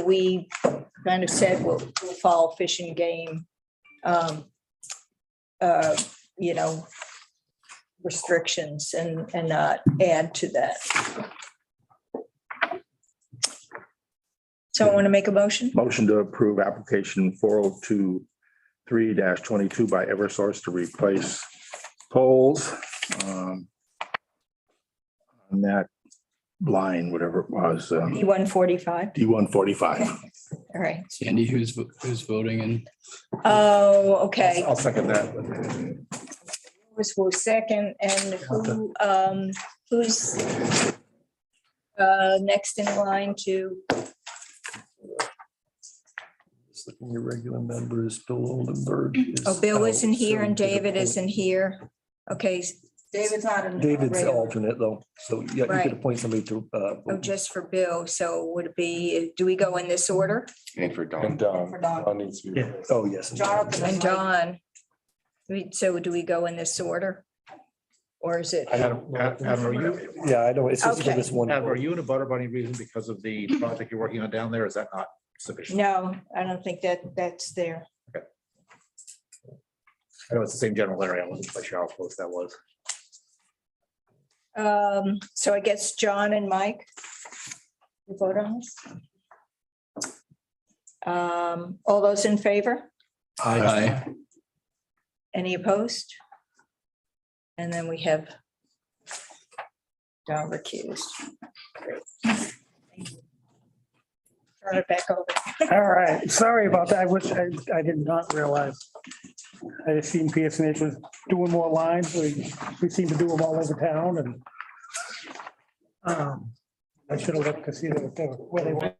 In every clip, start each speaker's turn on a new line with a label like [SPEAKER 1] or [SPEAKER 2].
[SPEAKER 1] we kind of said we'll follow Fish and Game, you know, restrictions and not add to that. So I want to make a motion.
[SPEAKER 2] Motion to approve application 4023-22 by Eversource to replace poles on that line, whatever it was,
[SPEAKER 1] D145.
[SPEAKER 2] D145.
[SPEAKER 1] All right.
[SPEAKER 3] Sandy, who's voting in?
[SPEAKER 1] Oh, okay.
[SPEAKER 2] I'll second that.
[SPEAKER 1] Was for second, and who's next in line to,
[SPEAKER 4] Just looking at your regular members, Bill Oldenburg. is
[SPEAKER 1] oh, Bill
[SPEAKER 4] out,
[SPEAKER 1] isn't here
[SPEAKER 4] so
[SPEAKER 1] and
[SPEAKER 4] we could
[SPEAKER 1] David
[SPEAKER 4] appoint-
[SPEAKER 1] isn't here. Okay, David's not in.
[SPEAKER 4] David's
[SPEAKER 1] regular.
[SPEAKER 4] alternate though, so yeah, you
[SPEAKER 1] Right.
[SPEAKER 4] could appoint somebody to.
[SPEAKER 1] Oh, just for Bill. So would it be, do we go in this order?
[SPEAKER 5] And for Dawn.
[SPEAKER 1] For Dawn.
[SPEAKER 5] Dawn needs to be.
[SPEAKER 4] Oh, yes.
[SPEAKER 1] And Dawn. So do we go in this order? Or is it?
[SPEAKER 2] Adam, are you,
[SPEAKER 4] Yeah, I know, it's just for
[SPEAKER 1] Okay.
[SPEAKER 4] this one.
[SPEAKER 2] Adam, are you in a butter bunny reason because of the project you're working on down there? Is that not sufficient?
[SPEAKER 1] No, I don't think that's there.
[SPEAKER 2] I know it's the same general area. I wasn't quite sure how close that was.
[SPEAKER 1] So I guess John and Mike. You vote on this? All those in favor?
[SPEAKER 3] Aye.
[SPEAKER 1] Any opposed? And then we have Don recused. Great. Turn it back over.
[SPEAKER 6] All right, sorry about that. I wish I did not realize. I just seen PSNH was doing more lines. We seem to do them all over town and I should have looked to see where they went.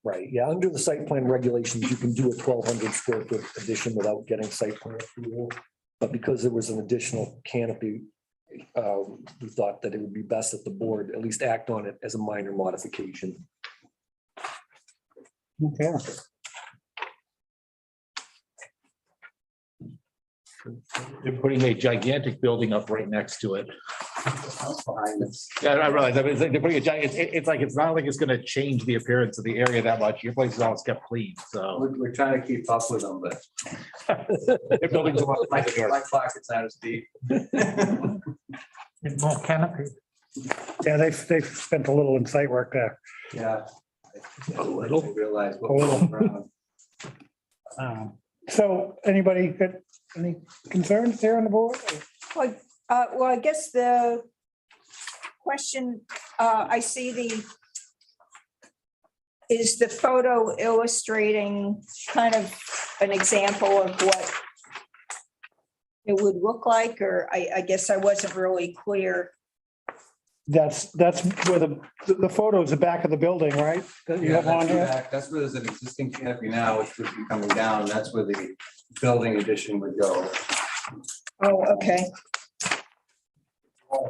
[SPEAKER 4] Right, yeah, under the site plan regulations, you can do a 1,200 square foot addition without getting site plan approval. But because there was an additional canopy, we thought that it would be best that the board at least act on it as a minor modification.
[SPEAKER 6] Okay.
[SPEAKER 2] They're putting a gigantic building up right next to it. Yeah, I realize. I mean, they're putting a giant, it's like, it's not like it's gonna change the appearance of the area that much. Your place is always kept clean, so.
[SPEAKER 5] We're trying to keep up with them, but.
[SPEAKER 2] Their buildings are
[SPEAKER 5] My
[SPEAKER 2] like yours.
[SPEAKER 5] pocket's not as deep.
[SPEAKER 6] More canopy. Yeah, they've spent a little in site work there.
[SPEAKER 5] Yeah.
[SPEAKER 4] A little.
[SPEAKER 5] Realize what
[SPEAKER 6] A little.
[SPEAKER 5] we're around.
[SPEAKER 6] So anybody got any concerns there on the board?
[SPEAKER 1] Well, I guess the question, I see is the photo illustrating kind of an example of what it would look like, or I guess I wasn't really clear.
[SPEAKER 6] That's where the photo is the back of the building, right? That you
[SPEAKER 5] Yeah,
[SPEAKER 6] have on
[SPEAKER 5] that's
[SPEAKER 6] here?
[SPEAKER 5] back. That's where there's an existing canopy now, which would be coming down. That's where the building addition would go.
[SPEAKER 1] Oh, okay.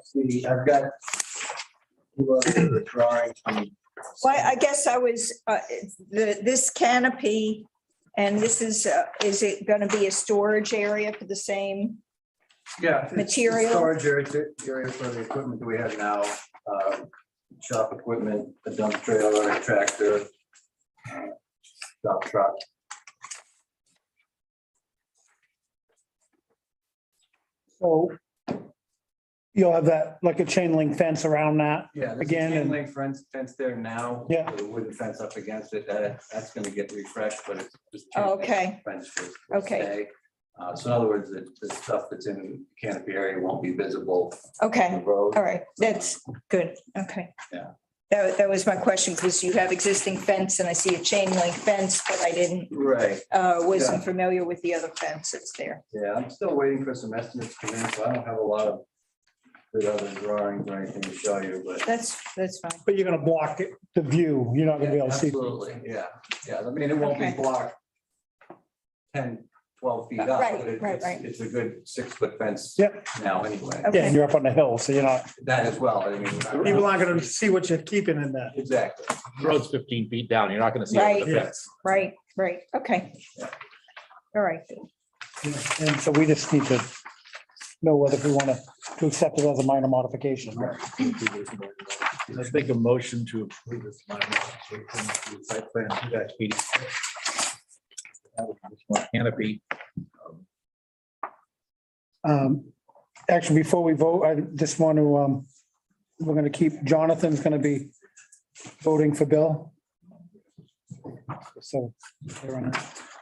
[SPEAKER 5] See, I've got the drawing.
[SPEAKER 1] Well, I guess I was, this canopy, and this is it going to be a storage area for the same?
[SPEAKER 5] Yeah. it's
[SPEAKER 1] Material.
[SPEAKER 5] Storage area for the equipment that we have now, shop equipment, a dump trailer, a tractor, dump truck.
[SPEAKER 6] So you'll have that, like a chain link fence around that.
[SPEAKER 5] Yeah. there's a
[SPEAKER 6] Again,
[SPEAKER 5] chain
[SPEAKER 6] and-
[SPEAKER 5] link fence there now.
[SPEAKER 6] Yeah.
[SPEAKER 5] with a wooden fence up against it. That's gonna get refreshed, but it's just. chain
[SPEAKER 1] Oh,
[SPEAKER 5] link
[SPEAKER 1] okay.
[SPEAKER 5] Fence for
[SPEAKER 1] Okay.
[SPEAKER 5] stay. So in other words, the stuff that's in the canopy area won't be visible on
[SPEAKER 1] Okay,
[SPEAKER 5] the road.
[SPEAKER 1] all right, that's good, okay.
[SPEAKER 5] Yeah.
[SPEAKER 1] That was my question, because you have existing fence and I see a chain link fence, but I didn't,
[SPEAKER 5] Right,
[SPEAKER 1] wasn't familiar with the other fence that's there.
[SPEAKER 5] yeah, I'm still waiting for some estimates to come in, so I don't have a lot of good other drawings or anything to show you, but.
[SPEAKER 1] That's fine.
[SPEAKER 6] But you're gonna block it, the view. You're not gonna be able to see.
[SPEAKER 5] Absolutely, yeah, I mean, it won't be
[SPEAKER 1] Okay.
[SPEAKER 5] blocked 10, 12 feet up,
[SPEAKER 1] Right,
[SPEAKER 5] but
[SPEAKER 1] right.
[SPEAKER 5] it's a good 6-foot fence
[SPEAKER 6] Yep.
[SPEAKER 5] now anyway.
[SPEAKER 6] Yeah, and you're up on the hill, so you're not,
[SPEAKER 5] That as well, I mean.
[SPEAKER 6] people aren't gonna see what you're keeping in that.
[SPEAKER 5] Exactly.
[SPEAKER 2] The road's 15 feet down. You're not gonna see over the
[SPEAKER 6] Right.
[SPEAKER 2] fence.
[SPEAKER 1] Right, okay. All right,
[SPEAKER 6] And so we just need to know whether we want to accept it as a minor modification.
[SPEAKER 2] Let's make a motion to approve this minor modification to the site plan 2-86. Canopy.
[SPEAKER 6] Actually, before we vote, I just want to, we're gonna keep, Jonathan's gonna be voting for Bill. So, all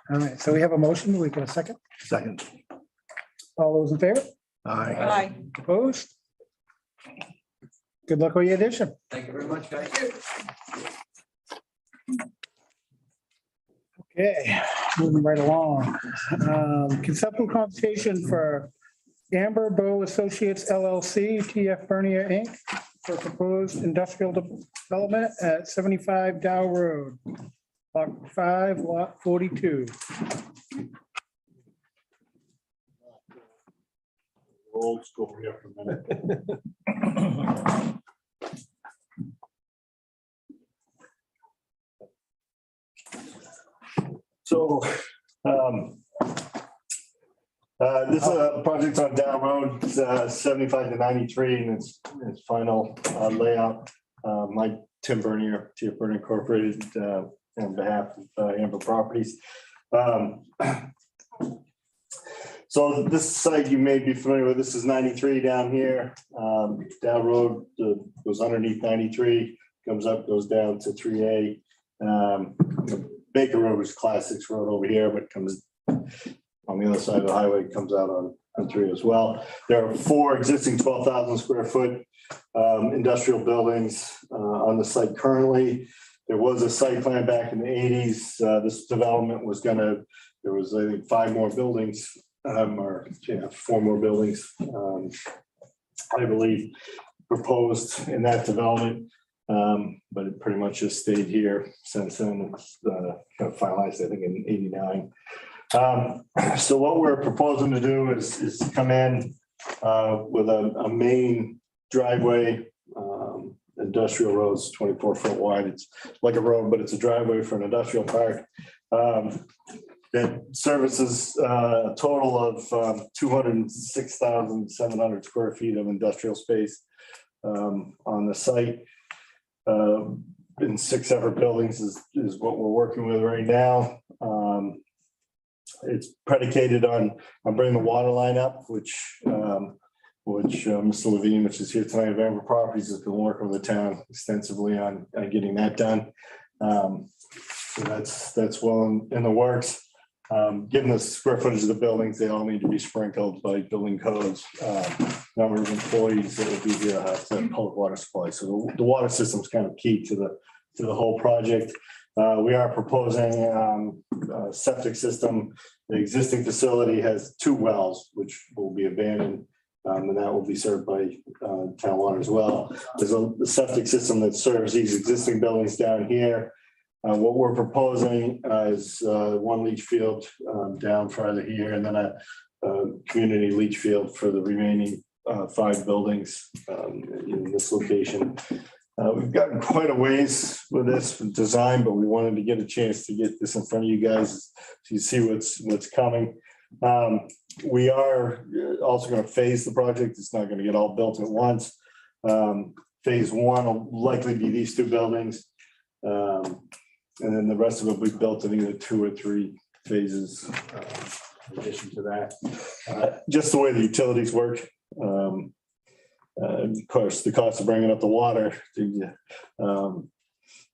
[SPEAKER 6] right, so we have a motion. We get a second.
[SPEAKER 3] Second.
[SPEAKER 6] All those in favor?
[SPEAKER 3] Aye.
[SPEAKER 1] bye.
[SPEAKER 6] Opposed? Good luck with your addition.
[SPEAKER 5] Thank you very much, guys.
[SPEAKER 6] Okay, moving right along. Conceptual consultation for Amber Bow Associates LLC, TF Bernier Inc. for proposed industrial development at 75 Dow Road, Block 5, Lot 42.
[SPEAKER 3] Old school here for a minute.
[SPEAKER 7] So, this is a project on Down Road, it's 75 to 93 and its final layout. Mike Tim Bernier, TF Bernier Incorporated, on behalf of Amber Properties. So this site you may be familiar with, this is 93 down here. Down Road goes underneath 93, comes up, goes down to 3A. Baker Road is Class 6 road over here, but comes on the other side of the highway, comes out on 3 as well. There are 4 existing 12,000 square foot industrial buildings on the site currently. There was a site plan back in the 80s. This development was there was, I think, 5 more buildings, or 4 more buildings, I believe, proposed in that development. But it pretty much just stayed here since then. It's kind of finalized, I think, in '89. So what we're proposing to do is come in with a main driveway. Industrial roads, 24-foot wide. It's like a road, but it's a driveway for an industrial park. That services a total of 206,700 square feet of industrial space on the site. In 6 separate buildings is what we're working with right now. It's predicated on bringing the water line up, which Mr. Levine, which is here tonight, of Amber Properties, has been working with the town extensively on getting that done. So that's well in the works. Given the square footage of the buildings, they all need to be sprinkled by building codes. Number of employees that would be here have to public water supply. So the water system is kind of key to the whole project. We are proposing a septic system. The existing facility has 2 wells, which will be abandoned. And that will be served by town water as well. There's a septic system that serves these existing buildings down here. What we're proposing is 1 leach field down farther here, and then a community leach field for the remaining 5 buildings in this location. We've gotten quite a ways with this design, but we wanted to get a chance to get this in front of you guys so you see what's coming. We are also going to phase the project. It's not going to get all built at once. Phase 1 will likely be these 2 buildings. And then the rest of it will be built in either 2 or 3 phases in addition to that. Just the way the utilities work. Of course, the cost of bringing up the water.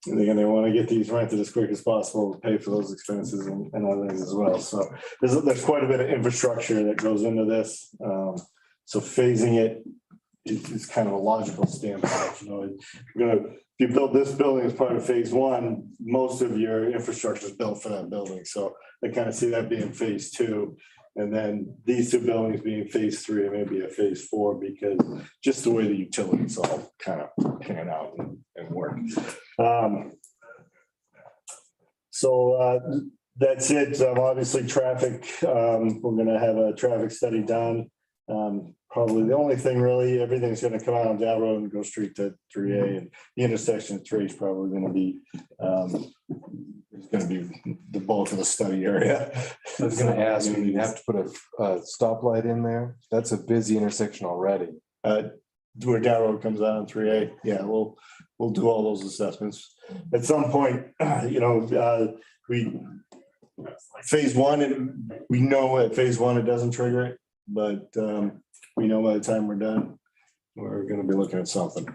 [SPEAKER 7] They're going to want to get these rented as quick as possible to pay for those expenses and other things as well. So there's quite a bit of infrastructure that goes into this. So phasing it is kind of a logical standpoint. You know, if you build this building as part of phase 1, most of your infrastructure is built for that building. So I kind of see that being phase 2. And then these 2 buildings being phase 3 and maybe a phase 4, because just the way the utilities all kind of pan out and work. That's it. Obviously, traffic, we're going to have a traffic study done. Probably the only thing really, everything's going to come out on Dow Road and go straight to 3A, and the intersection of 3 is probably going to be it's going to be the bulk of the study area.
[SPEAKER 8] I was gonna ask, you have to put a stoplight in there. That's a busy intersection already.
[SPEAKER 7] Where Dow Road comes out on 3A, yeah, we'll do all those assessments. At some point, phase 1, and we know at phase 1 it doesn't trigger it, but we know by the time we're done, we're gonna be looking at something.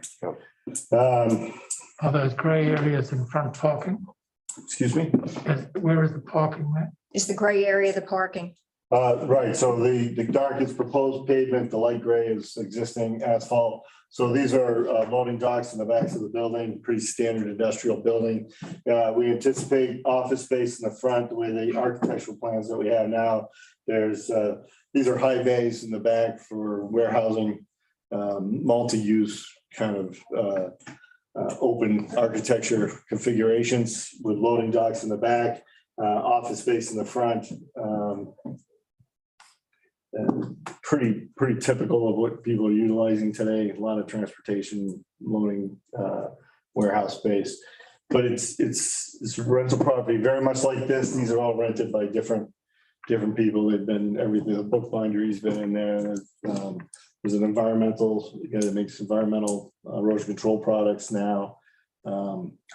[SPEAKER 9] Are those gray areas in front parking?
[SPEAKER 7] Excuse me?
[SPEAKER 9] Where is the parking there?
[SPEAKER 1] Is the gray area the parking?
[SPEAKER 7] Right, so the dark is proposed pavement, the light gray is existing asphalt. So these are loading docks in the backs of the building, pretty standard industrial building. We anticipate office space in the front, the way the architectural plans that we have now. These are high bays in the back for warehousing, multi-use kind of open architecture configurations with loading docks in the back, office space in the front. And pretty typical of what people are utilizing today. A lot of transportation, loading, warehouse space. But it's rental property, very much like this. These are all rented by different people. They've been everything. The bookbindery's been in there. There's an environmental, that makes environmental erosion control products now.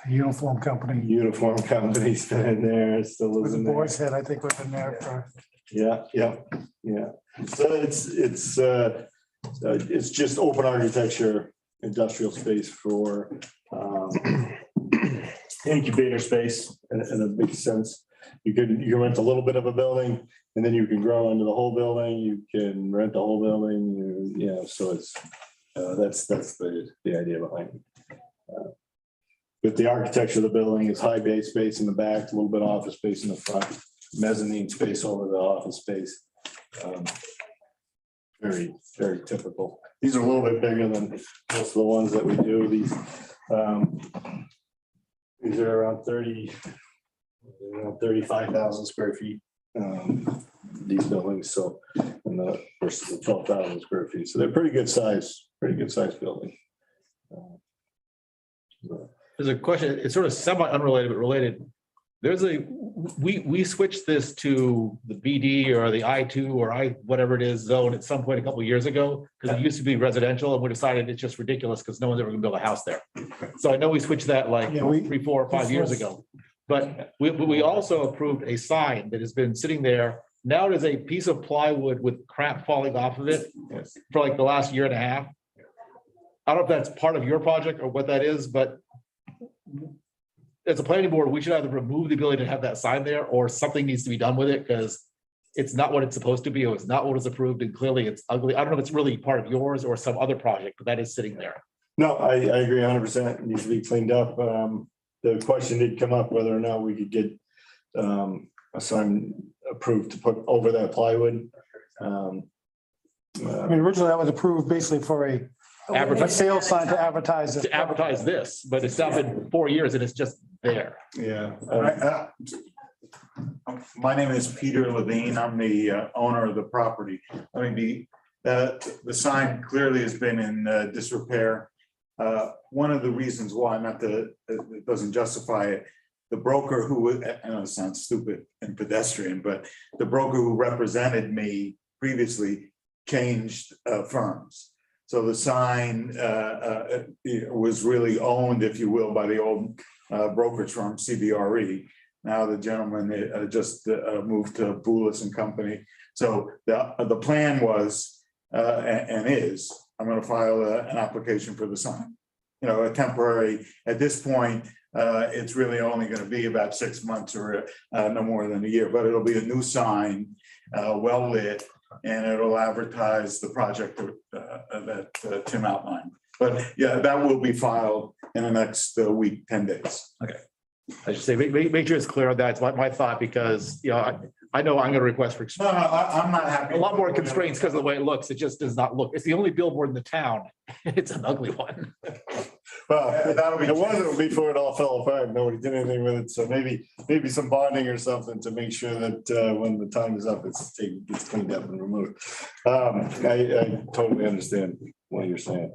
[SPEAKER 6] Uniform company.
[SPEAKER 7] Uniform company's been in there, still lives
[SPEAKER 6] With
[SPEAKER 7] in
[SPEAKER 6] the
[SPEAKER 7] there.
[SPEAKER 6] boys head, I think we've been there for.
[SPEAKER 7] Yeah. So it's just open architecture, industrial space for incubator space in a big sense. You can rent a little bit of a building and then you can grow into the whole building. You can rent the whole building, so it's that's the idea behind it. But the architecture of the building is high bay space in the back, a little bit of office space in the front, mezzanine space over the office space. Very, very typical. These are a little bit bigger than most of the ones that we do. These are around 35,000 square feet. These buildings, so and the versus the 12,000 square feet. So they're pretty good size building.
[SPEAKER 2] There's a question, it's sort of semi-unrelated, but related. We switched this to the BD or the I2 or whatever it is zone at some point a couple of years ago, because it used to be residential and we decided it's just ridiculous because no one's ever gonna build a house there. So I know we switched that like
[SPEAKER 6] Yeah, we-
[SPEAKER 2] 3, 4, or 5 years ago. But we also approved a sign that has been sitting there. Now it is a piece of plywood with crap falling off of it for like the last year and a half. I don't know if that's part of your project or what that is, but as a planning board, we should either remove the ability to have that sign there or something needs to be done with it because it's not what it's supposed to be. Or it's not what was approved and clearly it's ugly. I don't know if it's really part of yours or some other project, but that is sitting there.
[SPEAKER 7] No, I agree 100%. It needs to be cleaned up. the question did come up whether or not we could get a sign approved to put over that plywood.
[SPEAKER 6] I mean, originally that was approved basically for a sales sign to advertise it.
[SPEAKER 2] To advertise this, but it's now been 4 years and it's just there.
[SPEAKER 7] Yeah.
[SPEAKER 3] My name is Peter Levine. I'm the owner of the property. I mean, the sign clearly has been in disrepair. One of the reasons why, not that it doesn't justify it, the broker who, I know it sounds stupid and pedestrian, but the broker who represented me previously changed firms. So the sign was really owned, if you will, by the old brokerage firm, CBRE. Now the gentleman just moved to Boulos and Company. So the plan was and is, I'm going to file an application for the sign. You know, a temporary, at this point, it's really only going to be about 6 months or no more than a year, but it'll be a new sign, well lit, and it'll advertise the project that Tim outlined. But yeah, that will be filed in the next week, 10 days.
[SPEAKER 2] I should say, make sure it's clear on that. It's my thought because, you know, I know I'm gonna request for
[SPEAKER 3] No, I'm not happy.
[SPEAKER 2] a lot more constraints because of the way it looks. It just does not look. It's the only billboard in the town. It's an ugly one.
[SPEAKER 7] Well,
[SPEAKER 3] That'll be
[SPEAKER 7] it wasn't before it all fell apart. Nobody did anything with it. So maybe some bonding or something to make sure that when the time is up, gets cleaned up and removed. I totally understand what you're saying.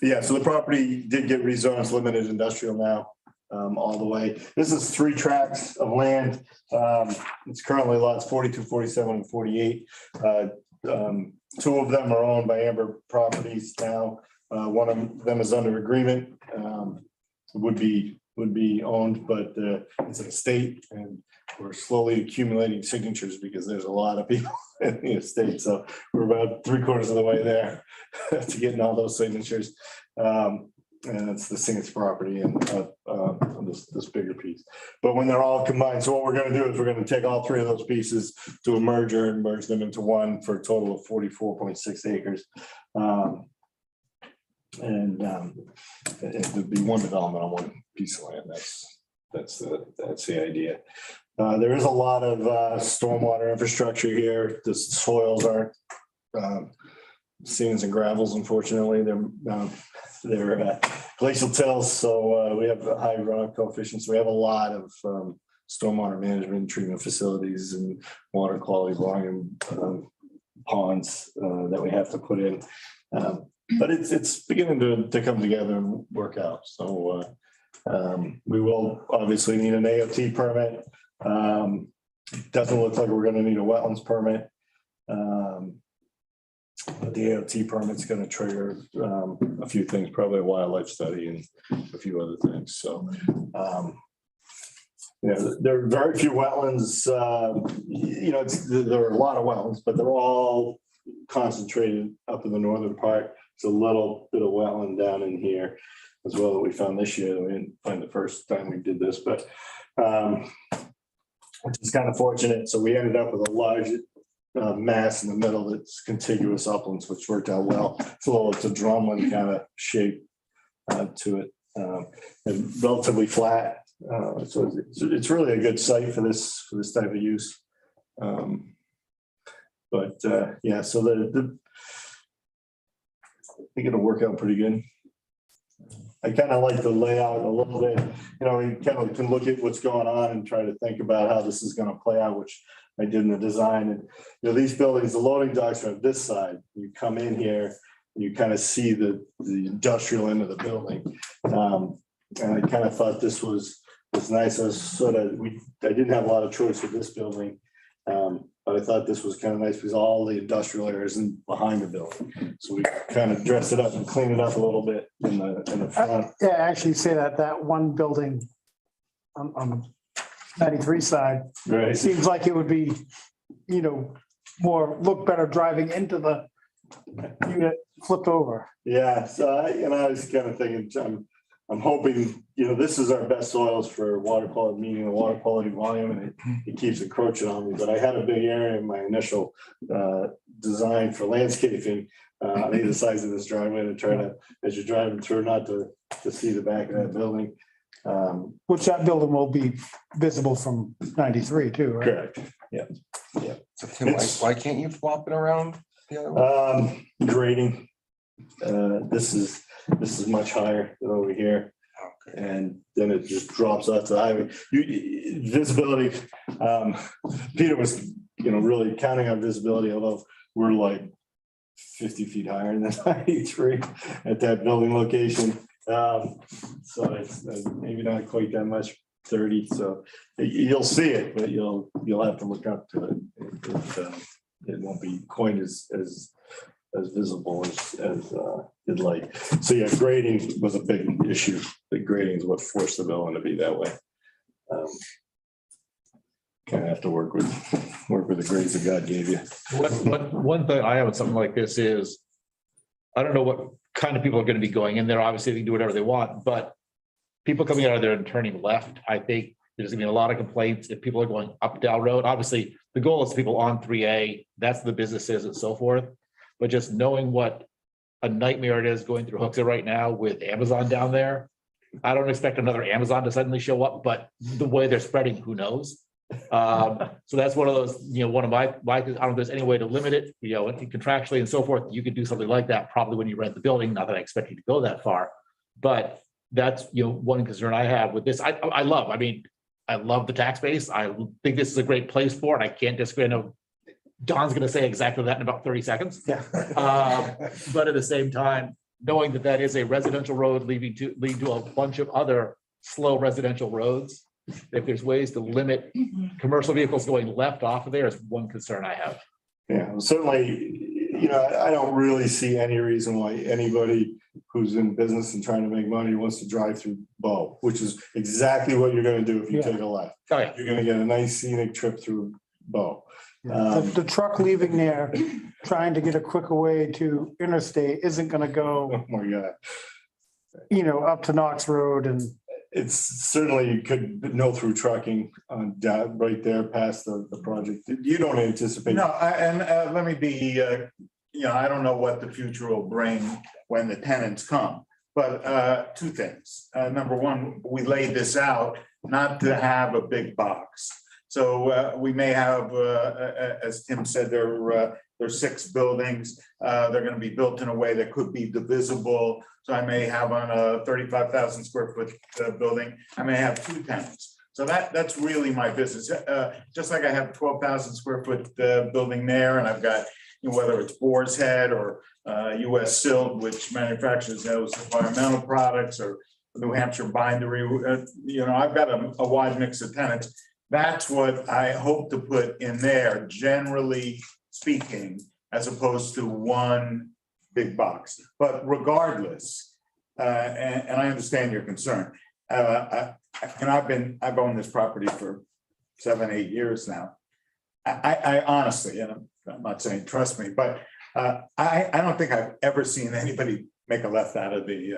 [SPEAKER 7] Yeah, so the property did get rezoned as limited industrial now, all the way. This is 3 tracts of land. It's currently lots 42, 47, and 48. 2 of them are owned by Amber Properties now. One of them is under agreement, would be owned, but it's an estate, and we're slowly accumulating signatures because there's a lot of people in the estate. So we're about 3/4 of the way there to getting all those signatures. And it's the Singett's property and this bigger piece. But when they're all combined, so what we're going to do is we're going to take all 3 of those pieces to a merger and merge them into one for a total of 44.6 acres. And it would be one development on one piece of land. That's the idea. There is a lot of stormwater infrastructure here. The soils aren't sands and gravels, unfortunately. They're glacial tills, so we have high runoff coefficients. We have a lot of stormwater management treatment facilities and water quality volume ponds that we have to put in. But it's beginning to come together and work out. So we will obviously need an AOT permit. Doesn't look like we're going to need a wetlands permit. But the AOT permit's going to trigger a few things, probably a wildlife study and a few other things. So there are very few wetlands. There are a lot of wetlands, but they're all concentrated up in the northern part. It's a little bit of wetland down in here as well that we found this year. We didn't find the first time we did this, but which is kind of fortunate. So we ended up with a large mass in the middle that's contiguous uplands, which worked out well. It's a drumlin kind of shape to it, and relatively flat. So it's really a good site for this type of use. Yeah, so I think it'll work out pretty good. I kind of like the layout a little bit. You know, you kind of can look at what's going on and try to think about how this is going to play out, which I did in the design. And these buildings, the loading docks are on this side. You come in here, and you kind of see the industrial end of the building. And I kind of thought this was nice. I didn't have a lot of choice with this building. But I thought this was kind of nice because all the industrial areas in behind the building. So we kind of dressed it up and cleaned it up a little bit in the front.
[SPEAKER 6] Yeah, actually say that one building on 93 side,
[SPEAKER 7] Right.
[SPEAKER 6] it seems like it would be, look better driving into the unit flipped over.
[SPEAKER 7] Yeah, so I was kind of thinking, I'm hoping, this is our best soils for water quality, meaning the water quality volume, and it keeps encroaching on me. But I had a big area in my initial design for landscaping on either sides of this driveway to try to, as you're driving through, not to see the back of that building.
[SPEAKER 6] Which that building will be visible from 93 too, right?
[SPEAKER 7] Correct.
[SPEAKER 8] So Tim, why can't you flop it around the other way?
[SPEAKER 7] Grading. This is much higher than over here. And then it just drops off to the highway. Visibility, Peter was, really counting on visibility, although we're like 50 feet higher than 93 at that building location. So it's maybe not quite that much, 30. So you'll see it, but you'll have to look up to it. It won't be quite as visible as you'd like. So yeah, grading was a big issue. The grading is what forced the building to be that way. Kind of have to work with the grades that God gave you.
[SPEAKER 2] One thing I have with something like this is, I don't know what kind of people are gonna be going in there. Obviously, they can do whatever they want, but people coming out of there and turning left, I think there's gonna be a lot of complaints if people are going up Dow Road. Obviously, the goal is people on 3A, that's the businesses and so forth. But just knowing what a nightmare it is going through Hooksett right now with Amazon down there. I don't expect another Amazon to suddenly show up, but the way they're spreading, who knows? So that's one of those, one of my, I don't know if there's any way to limit it, contractually and so forth. You could do something like that probably when you rent the building, not that I expect you to go that far. But that's, one concern I have with this. I love the tax base. I think this is a great place for it. I can't disagree. I know Don's going to say exactly that in about 30 seconds.
[SPEAKER 6] Yeah.
[SPEAKER 2] But at the same time, knowing that that is a residential road lead to a bunch of other slow residential roads, if there's ways to limit commercial vehicles going left off of there is one concern I have.
[SPEAKER 7] Yeah, certainly, I don't really see any reason why anybody who's in business and trying to make money wants to drive through Bow, which is exactly what you're gonna do if you
[SPEAKER 6] Yeah.
[SPEAKER 7] take a left.
[SPEAKER 2] Oh, yeah.
[SPEAKER 7] You're gonna get a nice scenic trip through Bow.
[SPEAKER 6] The truck leaving there, trying to get a quicker way to interstate isn't gonna go,
[SPEAKER 7] Oh my God.
[SPEAKER 6] up to Knox Road and.
[SPEAKER 7] It's certainly you could no through trucking on down right there past the project. You don't anticipate.
[SPEAKER 3] No, let me be, I don't know what the future will bring when the tenants come. But two things. Number one, we laid this out not to have a big box. So we may have, as Tim said, there's 6 buildings. They're going to be built in a way that could be divisible. So I may have on a 35,000 square foot building, I may have 2 tenants. So that's really my business. Just like I have 12,000 square foot building there, and I've got, whether it's Boar's Head or US Silt, which manufactures those environmental products, or New Hampshire Bindery, I've got a wide mix of tenants. That's what I hope to put in there, generally speaking, as opposed to one big box. But regardless, and I understand your concern, I've owned this property for 7, 8 years now. I honestly, and I'm not saying trust me, but I don't think I've ever seen anybody make a left out of the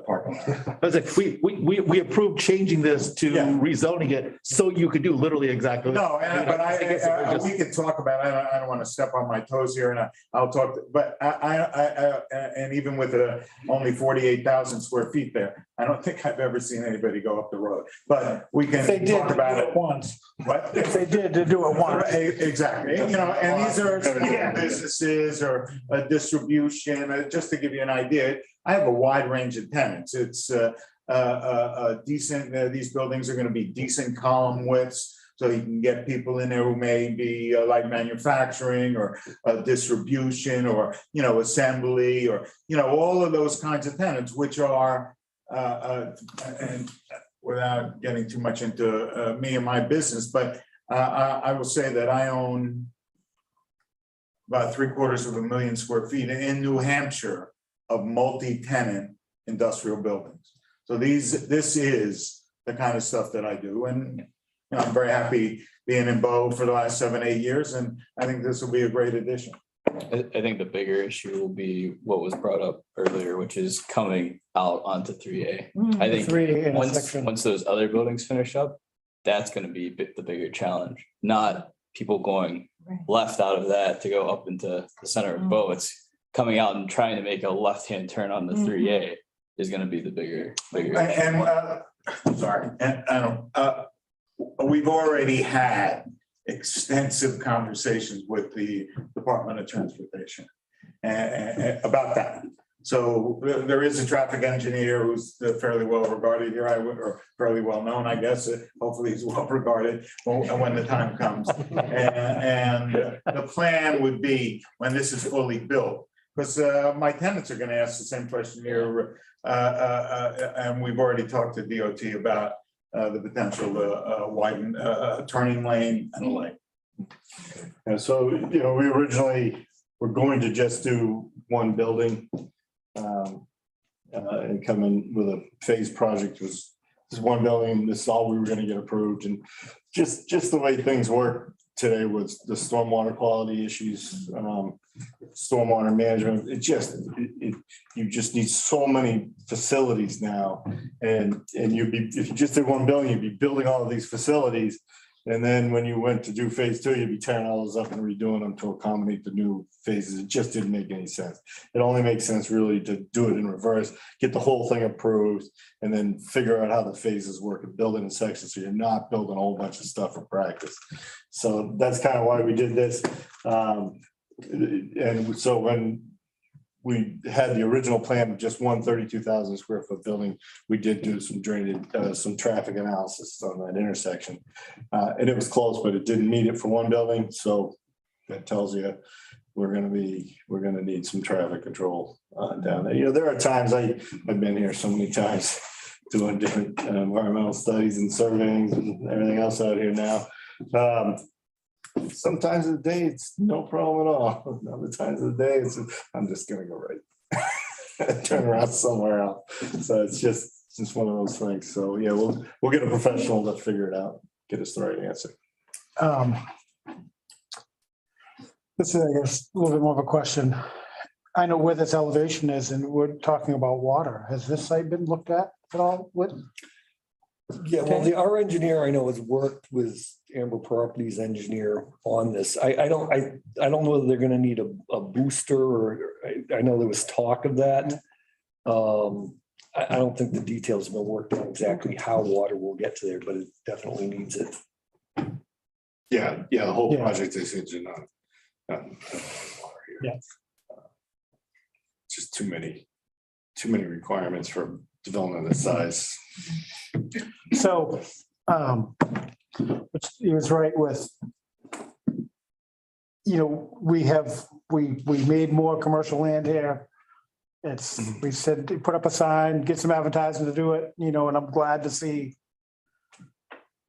[SPEAKER 3] parking lot.
[SPEAKER 2] But we approved changing this to
[SPEAKER 3] Yeah.
[SPEAKER 2] rezoning it so you could do literally exactly.
[SPEAKER 3] No, but
[SPEAKER 2] guess it would just-
[SPEAKER 3] we can talk about it. I don't want to step on my toes here, and I'll talk, but and even with only 48,000 square feet there, I don't think I've ever seen anybody go up the road, but we
[SPEAKER 6] If they
[SPEAKER 3] can
[SPEAKER 6] did,
[SPEAKER 3] talk
[SPEAKER 6] to
[SPEAKER 3] about
[SPEAKER 6] do
[SPEAKER 3] it.
[SPEAKER 6] it once.
[SPEAKER 3] What?
[SPEAKER 6] If they did, to do it once.
[SPEAKER 3] Exactly, and these are small businesses or a distribution, just to give you an idea. I have a wide range of tenants. It's decent, these buildings are gonna be decent column widths. So you can get people in there who may be like manufacturing or distribution or, assembly or, all of those kinds of tenants, which are, and without getting too much into me and my business, but I will say that I own about 750,000 square feet in New Hampshire of multi-tenant industrial buildings. So this is the kind of stuff that I do. And I'm very happy being in Bow for the last 7, 8 years. And I think this will be a great addition.
[SPEAKER 10] I think the bigger issue will be what was brought up earlier, which is coming out onto 3A. I think
[SPEAKER 6] 3
[SPEAKER 10] once
[SPEAKER 6] intersection.
[SPEAKER 10] those other buildings finish up, that's gonna be the bigger challenge, not people going left out of that to go up into the center of Bow. It's coming out and trying to make a left-hand turn on the 3A is gonna be the bigger.
[SPEAKER 3] And sorry, we've already had extensive conversations with the Department of Transportation about that. So there is a traffic engineer who's fairly well regarded here, or fairly well known, I guess. Hopefully he's well regarded when the time comes. And the plan would be, when this is fully built, because my tenants are going to ask the same question here. And we've already talked to DOT about the potential to widen turning lane and the like.
[SPEAKER 7] And so, you know, we originally were going to just do one building. And come in with a phase project was this one building, this is all we were gonna get approved, and just the way things work today was the stormwater quality issues, stormwater management, you just need so many facilities now. And if you just did one building, you'd be building all of these facilities. And then when you went to do phase two, you'd be tearing all those up and redoing them to accommodate the new phases. It just didn't make any sense. It only makes sense really to do it in reverse, get the whole thing approved, and then figure out how the phases work and build it in sections. So you're not building a whole bunch of stuff for practice. So that's kind of why we did this. And so when we had the original plan of just 132,000 square foot building, we did do some drainage, some traffic analysis on that intersection. And it was close, but it didn't meet it for one building. So that tells you we're gonna need some traffic control down there. You know, there are times I've been here so many times doing different environmental studies and surveying and everything else out here now. Sometimes of the day, it's no problem at all. Other times of the day, I'm just gonna go right. Turn around somewhere else. So it's just one of those things. So yeah, we'll get a professional to figure it out, get us the right answer.
[SPEAKER 6] This is, I guess, a little bit more of a question. I know where this elevation is, and we're talking about water. Has this site been looked at all with?
[SPEAKER 4] Yeah, well, our engineer I know has worked with Amber Properties engineer on this. I don't know whether they're gonna need a booster, or I know there was talk of that. I don't think the details have been worked out exactly how water will get to there, but it definitely needs it.
[SPEAKER 7] Yeah, the whole
[SPEAKER 6] Yeah.
[SPEAKER 7] project is engine on.
[SPEAKER 6] Yeah.
[SPEAKER 7] Just too many requirements for development this size.
[SPEAKER 6] So, which he was right with, you know, we made more commercial land here. We said, put up a sign, get some advertising to do it, you know, and I'm glad to see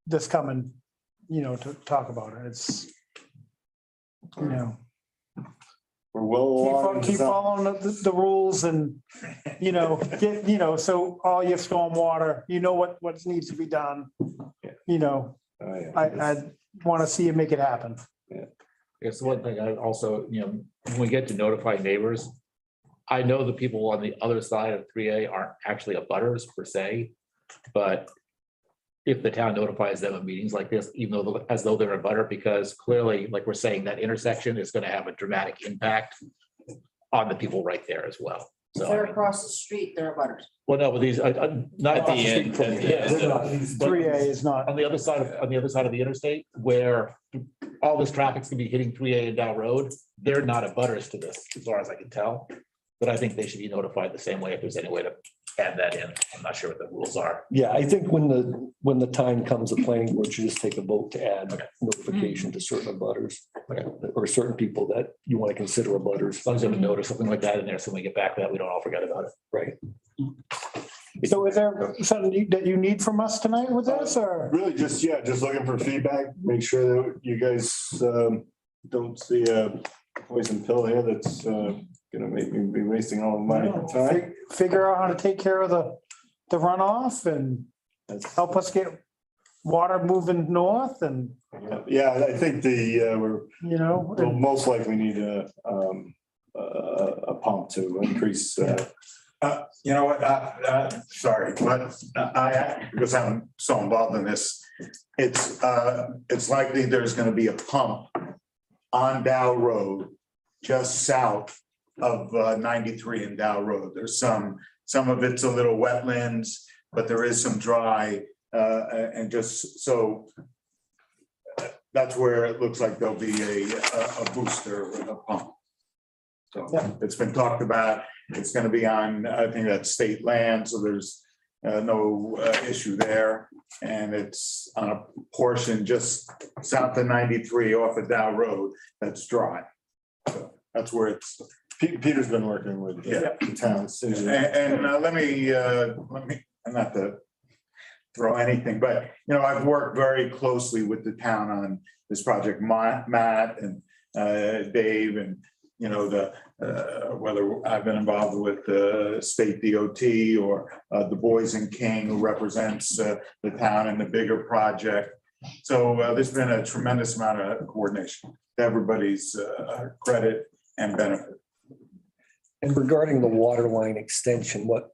[SPEAKER 6] this coming, you know, to talk about it. It's, you know,
[SPEAKER 7] We're well along. in
[SPEAKER 6] keep
[SPEAKER 7] design.
[SPEAKER 6] following the rules and, you know, so all your stormwater, you know what needs to be done. You know,
[SPEAKER 7] Oh, yeah.
[SPEAKER 6] I want to see you make it happen.
[SPEAKER 2] It's one thing I also, when we get to notify neighbors, I know the people on the other side of 3A aren't actually abutters per se, but if the town notifies them of meetings like this, even though as though they're a butter, because clearly, like we're saying, that intersection is going to have a dramatic impact on the people right there as well.
[SPEAKER 11] If they're across the street, they're butters.
[SPEAKER 2] Well, no, but these, not
[SPEAKER 10] At the end,
[SPEAKER 2] from
[SPEAKER 10] at the
[SPEAKER 2] here.
[SPEAKER 10] end.
[SPEAKER 4] They're not-
[SPEAKER 6] 3A is not,
[SPEAKER 2] On the other side of the interstate, where all this traffic's gonna be hitting 3A and Dow Road, they're not abutters to this, as far as I can tell. But I think they should be notified the same way if there's any way to add that in. I'm not sure what the rules are.
[SPEAKER 4] Yeah, I think when the time comes, the planning board should just take a vote to add notification to certain abutters. Or certain people that you want to consider abutters.
[SPEAKER 2] As long as you have a note or something like that in there, so when we get back to that, we don't all forget about it.
[SPEAKER 4] Right.
[SPEAKER 6] so is there something that you need from us tonight with this, or?
[SPEAKER 7] Really just looking for feedback, make sure that you guys don't see a poison pill here that's gonna make me be wasting all of my time.
[SPEAKER 6] Figure out how to take care of the runoff and help us get water moving north and,
[SPEAKER 7] Yeah, I think we'll
[SPEAKER 6] you know,
[SPEAKER 7] most likely need a pump to increase.
[SPEAKER 3] You know what, sorry, but because I'm so involved in this, it's likely there's gonna be a pump on Dow Road, just south of 93 and Dow Road. There's some of it's a little wetlands. but there is some dry, and just so that's where it looks like there'll be a booster, a pump. So it's been talked about, it's gonna be on, I think that's state land, so there's no issue there. And it's on a portion just south of 93 off of Dow Road that's dry. So that's where it's,
[SPEAKER 7] Peter's been working with
[SPEAKER 3] Yeah.
[SPEAKER 7] the towns.
[SPEAKER 3] and let me, not to throw anything, but, you know, I've worked very closely with the town on this project, Matt and Dave, and, you know, whether I've been involved with the state DOT or Du Bois and King, who represents the town in the bigger project. So there's been a tremendous amount of coordination, to everybody's credit and benefit.
[SPEAKER 4] And regarding the water line extension, what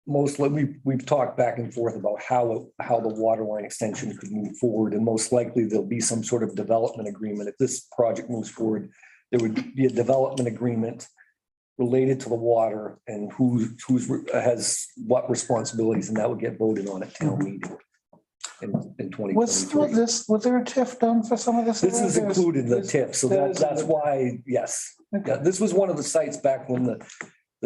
[SPEAKER 4] mostly, we've talked back and forth about how the water line extension could move forward, and most likely there'll be some sort of development agreement. If this project moves forward, there would be a development agreement related to the water and who's has what responsibilities, and that would get voted on at town meeting in 2023.
[SPEAKER 6] Was there a TIF done for some of this?
[SPEAKER 4] This is included in the TIF, so
[SPEAKER 6] That is-
[SPEAKER 4] that's why, yes. Yeah, this was one of the sites back when the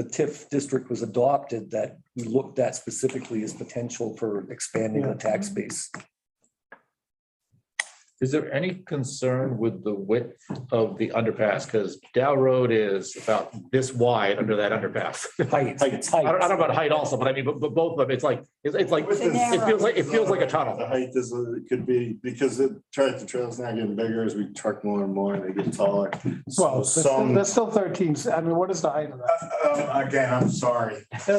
[SPEAKER 4] TIF district was adopted that we looked at specifically as potential for expanding the tax base.
[SPEAKER 2] Is there any concern with the width of the underpass? Because Dow Road is about this wide under that underpass.
[SPEAKER 4] Height.
[SPEAKER 2] I don't know about height also, but I mean, but both of them, it's like it feels like a tunnel.
[SPEAKER 7] The height is, it could be, because the tractor trail's now getting bigger as we truck more and more, and they get taller.
[SPEAKER 6] Well,
[SPEAKER 7] So some,
[SPEAKER 6] that's still 13. I mean, what is the height of that?
[SPEAKER 3] Again, I'm sorry.
[SPEAKER 6] You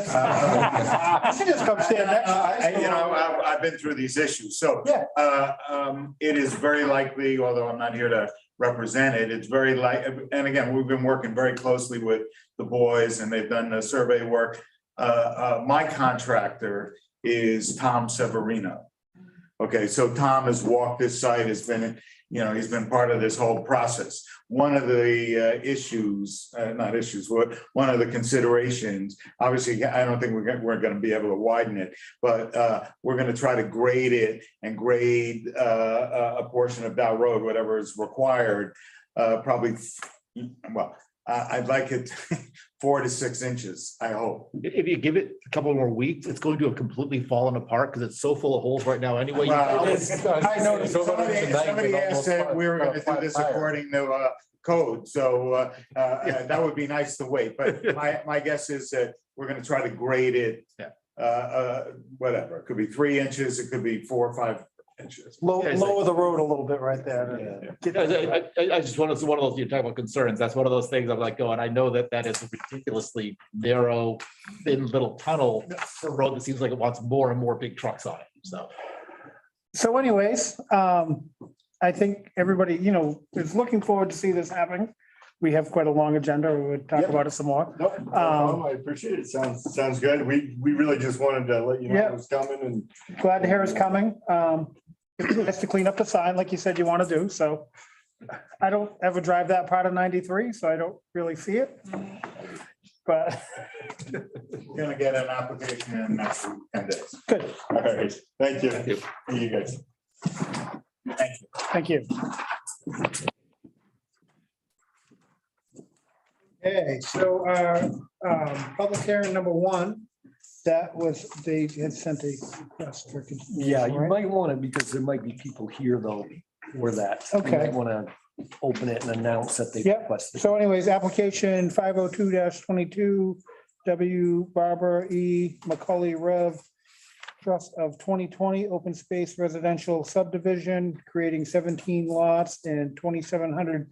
[SPEAKER 6] just come stand next.
[SPEAKER 3] You know, I've been through these issues, so.
[SPEAKER 6] Yeah.
[SPEAKER 3] It is very likely, although I'm not here to represent it, it's very and again, we've been working very closely with the boys and they've done the survey work. My contractor is Tom Severino. Okay, so Tom has walked this site, has been, you know, he's been part of this whole process. One of the one of the considerations, obviously, I don't think we're going to be able to widen it, but we're going to try to grade it and grade a portion of Dow Road, whatever is required, probably, well, I'd like it 4 to 6 inches, I hope.
[SPEAKER 2] If you give it a couple more weeks, it's going to have completely fallen apart because it's so full of holes right now anyway.
[SPEAKER 3] Well,
[SPEAKER 6] I noticed.
[SPEAKER 3] Somebody asked that we were gonna do this according to code, so that would be nice to wait, but my guess is that we're gonna try to grade it. Whatever, it could be 3 inches, it could be 4 or 5 inches.
[SPEAKER 6] Lower the road a little bit right there.
[SPEAKER 2] I just want to, one of those, you talk about concerns, that's one of those things I'm like going, I know that is a ridiculously narrow, thin little tunnel, for a road that seems like it wants more and more big trucks on it, so.
[SPEAKER 6] So anyways, I think everybody, you know, is looking forward to see this happening. We have quite a long agenda. We would talk about it some more.
[SPEAKER 7] nope, no problem. I appreciate it. Sounds good. We really just wanted to let you know it was coming, and
[SPEAKER 6] Glad to hear it's coming. It's nice to clean up the sign like you said you want to do, so. I don't ever drive that part of 93, so I don't really see it. But
[SPEAKER 3] We're gonna get an application in next 10 days.
[SPEAKER 6] good,
[SPEAKER 7] all right, thank you.
[SPEAKER 2] Thank you.
[SPEAKER 7] See you guys.
[SPEAKER 6] thank you. Okay, so public hearing number 1, that was, they had sent a request for.
[SPEAKER 4] Yeah, you
[SPEAKER 6] right?
[SPEAKER 4] might want to, because there might be people here though, for that.
[SPEAKER 6] Okay.
[SPEAKER 4] Want to open it and announce that they
[SPEAKER 6] Yep.
[SPEAKER 4] requested.
[SPEAKER 6] So anyways, application 502-22, W Barbara E. McCully Rev. Trust of 2020 Open Space Residential Subdivision, creating 17 lots and 2,700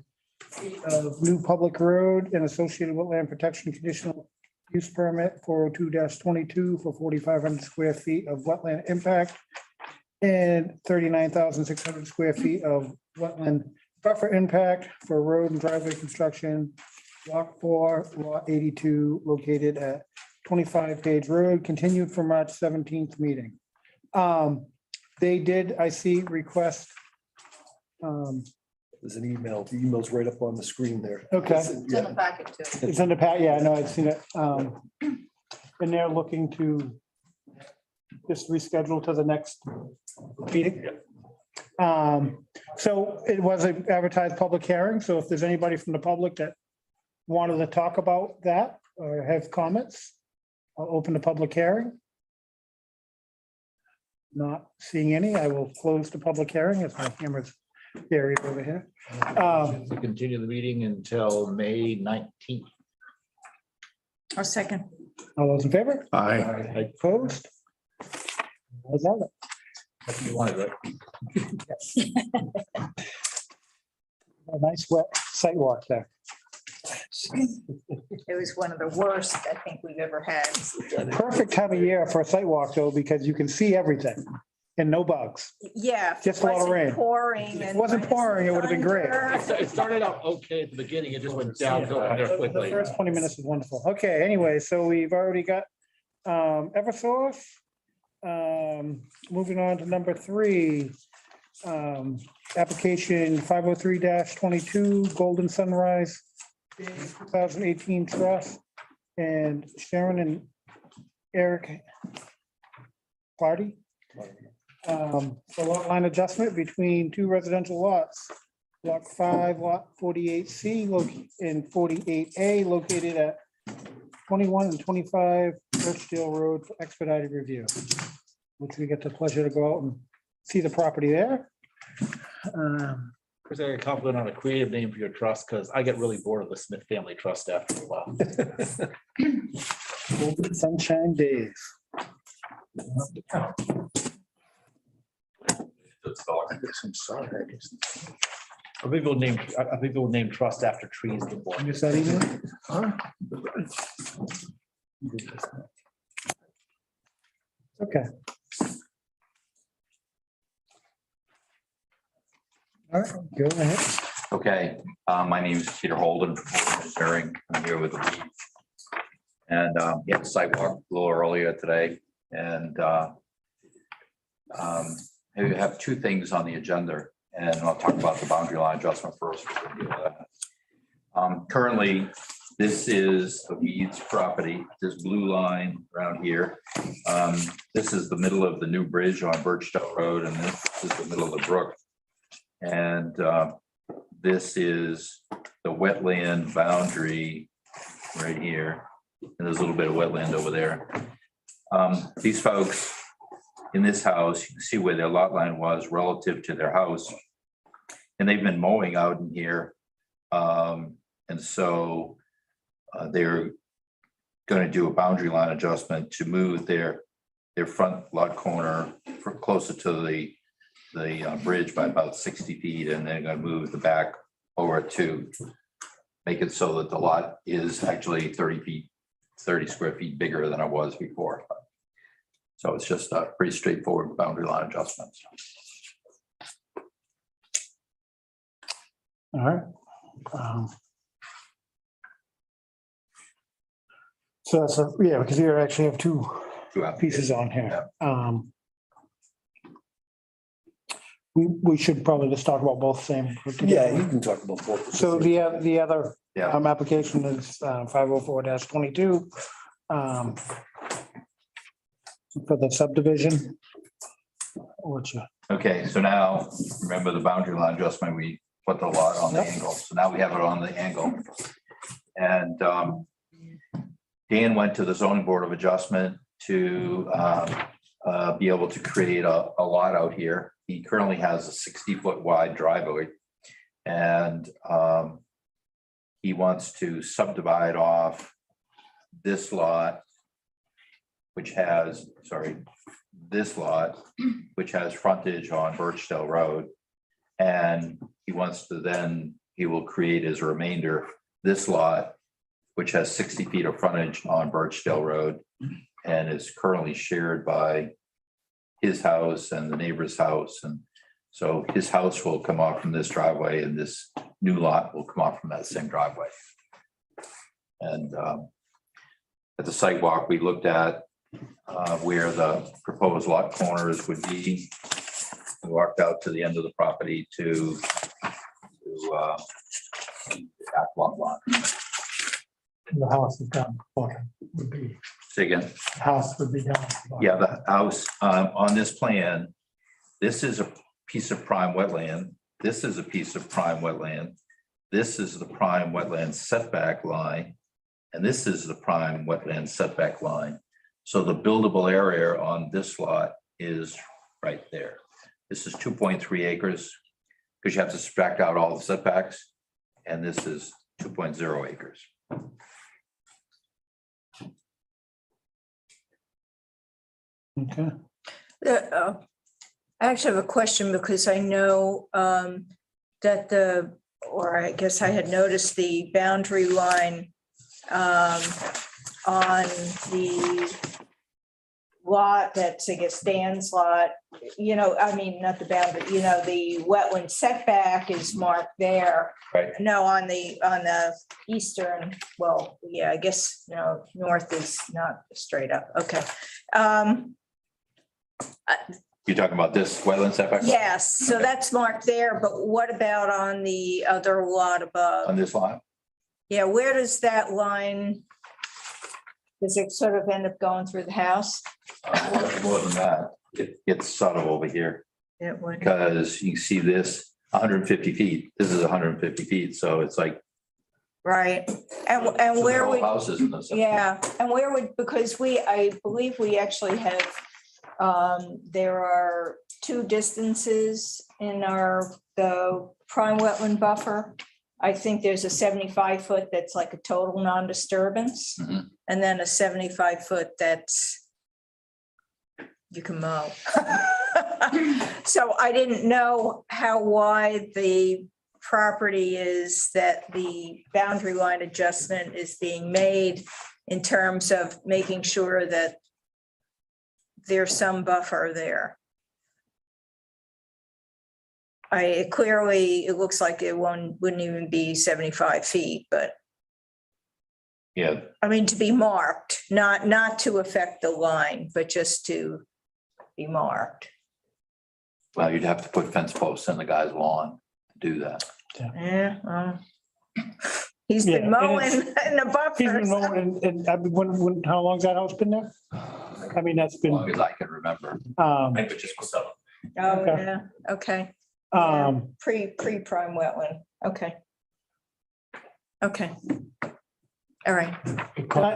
[SPEAKER 6] feet of new public road and associated wetland protection conditional use permit 402-22 for 4,500 square feet of wetland impact and 39,600 square feet of wetland buffer impact for road and driveway construction. Block 4, lot 82, located at 25 Page Road, continued for March 17th meeting. They did, I see, request.
[SPEAKER 4] There's an email. The email's right up on the screen there.
[SPEAKER 6] Okay.
[SPEAKER 11] It's in the packet too.
[SPEAKER 6] It's in the pat, yeah, I know, I've seen it. And they're looking to just reschedule to the next meeting. So it was an advertised public hearing, so if there's anybody from the public that wanted to talk about that or have comments, I'll open the public hearing. Not seeing any, I will close the public hearing as my camera's buried over here.
[SPEAKER 2] To continue the meeting until May 19th.
[SPEAKER 1] A second.
[SPEAKER 6] All those in favor?
[SPEAKER 2] Aye.
[SPEAKER 6] Opposed? How's that?
[SPEAKER 2] If you wanted it.
[SPEAKER 6] A nice wet sidewalk there.
[SPEAKER 1] It was one of the worst I think we've ever had.
[SPEAKER 6] Perfect time of year for a sidewalk though, because you can see everything and no bugs.
[SPEAKER 1] Yeah. if it
[SPEAKER 6] Just a lot of
[SPEAKER 1] wasn't
[SPEAKER 6] rain.
[SPEAKER 1] Pouring.
[SPEAKER 6] If it
[SPEAKER 1] and
[SPEAKER 6] wasn't pouring, it would've been great.
[SPEAKER 1] thunder.
[SPEAKER 2] It started out okay at the beginning. It just went downhill from there
[SPEAKER 6] The
[SPEAKER 2] quickly.
[SPEAKER 6] first 20 minutes is wonderful. Okay, anyway, so we've already got Eversource. Moving on to number 3. Application 503-22 Golden Sunrise 2018 Trust and Sharon and Eric Clardy. For lot line adjustment between 2 residential lots. Block 5, lot 48C and 48A located at 21 and 25 Birchdale Road for expedited review. Which we get the pleasure to go out and see the property there.
[SPEAKER 2] Chris, I got confident on a creative name for your trust because I get really bored of the Smith Family Trust after a while.
[SPEAKER 6] Golden Sunshine Days. I'm sorry.
[SPEAKER 2] I think we'll name trust after trees. in the board.
[SPEAKER 6] Miss that email? Okay. All right, go ahead.
[SPEAKER 12] Okay, my name is Peter Holden from Engineering. I'm here with the lead. And we had a sidewalk a little earlier today and we have 2 things on the agenda and I'll talk about the boundary line adjustment first. Currently, this is the Weeds property, this blue line around here. This is the middle of the new bridge on Birchdale Road and this is the middle of the brook. And this is the wetland boundary right here. And there's a little bit of wetland over there. These folks in this house, you can see where their lot line was relative to their house. And they've been mowing out in here. And so they're going to do a boundary line adjustment to move their front lot corner closer to the bridge by about 60 feet, and they're going to move the back over to make it so that the lot is actually 30 square feet bigger than it was before. So it's just a pretty straightforward boundary line adjustment.
[SPEAKER 6] All right. So that's, yeah, because you actually have 2 pieces on here. We should probably just talk about both same.
[SPEAKER 4] Yeah, you can talk about both.
[SPEAKER 6] So the other
[SPEAKER 12] Yeah.
[SPEAKER 6] application is 504-22 for the subdivision. Which,
[SPEAKER 12] Okay, so now, remember the boundary line adjustment, we put the lot on the angle, so now we have it on the angle. And Dan went to the zoning board of adjustment to be able to create a lot out here. He currently has a 60-foot wide driveway. And he wants to subdivide off this lot, which has, this lot, which has frontage on Birchdale Road. And he wants to then, he will create as a remainder, this lot, which has 60 feet of frontage on Birchdale Road and is currently shared by his house and the neighbor's house. And so his house will come off from this driveway and this new lot will come off from that same driveway. And at the site walk, we looked at where the proposed lot corners would be. We walked out to the end of the property to back lot line.
[SPEAKER 9] The house is down, bottom would be.
[SPEAKER 12] Say again.
[SPEAKER 9] House would be down.
[SPEAKER 12] Yeah, the house, on this plan, this is a piece of prime wetland. This is a piece of prime wetland. This is the prime wetland setback line. And this is the prime wetland setback line. So the buildable area on this lot is right there. This is 2.3 acres, because you have to subtract out all the setbacks. And this is 2.0 acres.
[SPEAKER 6] Okay.
[SPEAKER 1] I actually have a question because I know that or I guess I had noticed the boundary line on the lot that's, I guess, Dan's lot, I mean, not the boundary, the wetland setback is marked there.
[SPEAKER 12] Right.
[SPEAKER 1] No, on the eastern, well, yeah, I guess, north is not straight up. Okay.
[SPEAKER 12] You're talking about this wetland setback?
[SPEAKER 1] Yes, so that's marked there, but what about on the other lot
[SPEAKER 12] On
[SPEAKER 1] above?
[SPEAKER 12] this lot?
[SPEAKER 1] Yeah, where does that line? Does it sort of end up going through the house?
[SPEAKER 12] More than that, it gets sort of over here,
[SPEAKER 1] It would.
[SPEAKER 12] because you can see this 150 feet, this is 150 feet, so it's like.
[SPEAKER 1] Right, and
[SPEAKER 12] so they're
[SPEAKER 1] where
[SPEAKER 12] all
[SPEAKER 1] would,
[SPEAKER 12] Houses in this.
[SPEAKER 1] yeah, and where would, because I believe we actually have, there are two distances in the prime wetland buffer. I think there's a 75-foot that's like a total non-disturbance,
[SPEAKER 12] Mhm.
[SPEAKER 1] and then a 75-foot that's you can mow. So I didn't know how wide the property is that the boundary line adjustment is being made in terms of making sure that there's some buffer there. It looks like it wouldn't even be 75 feet, but
[SPEAKER 12] Yeah,
[SPEAKER 1] I mean, to be marked, not to affect the line, but just to be marked.
[SPEAKER 12] well, you'd have to put fence posts in the guy's lawn to do that.
[SPEAKER 1] Yeah. He's
[SPEAKER 6] Yeah,
[SPEAKER 1] been
[SPEAKER 6] and
[SPEAKER 1] mowing
[SPEAKER 6] it's-
[SPEAKER 1] in the
[SPEAKER 6] He's been
[SPEAKER 1] buffers.
[SPEAKER 6] mowing and how long's that house been there? I mean, that's
[SPEAKER 12] As
[SPEAKER 6] been,
[SPEAKER 12] long as I can remember.
[SPEAKER 1] Oh, yeah, okay. Pre-prime wetland, okay. Okay. All right,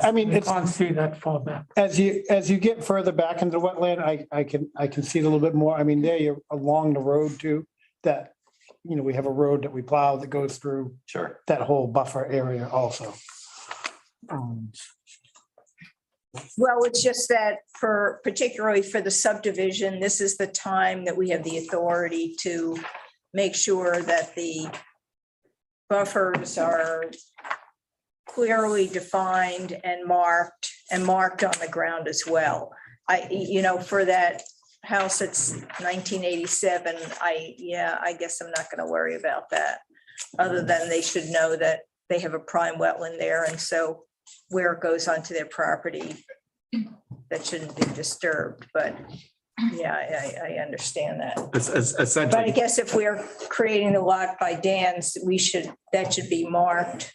[SPEAKER 6] I mean,
[SPEAKER 9] You
[SPEAKER 6] it's-
[SPEAKER 9] can't see that far back.
[SPEAKER 6] as you get further back into the wetland, I can see it a little bit more. I mean, there you're along the road too, that, we have a road that we plow that goes through
[SPEAKER 12] Sure.
[SPEAKER 6] that whole buffer area also.
[SPEAKER 1] well, it's just that particularly for the subdivision, this is the time that we have the authority to make sure that the buffers are clearly defined and marked on the ground as well. For that house, it's 1987, I guess I'm not gonna worry about that. Other than they should know that they have a prime wetland there, and so where it goes onto their property, that shouldn't be disturbed, but yeah, I understand that.
[SPEAKER 2] It's
[SPEAKER 1] But I
[SPEAKER 2] essentially,
[SPEAKER 1] guess if we're creating the lot by Dan's, that should be marked.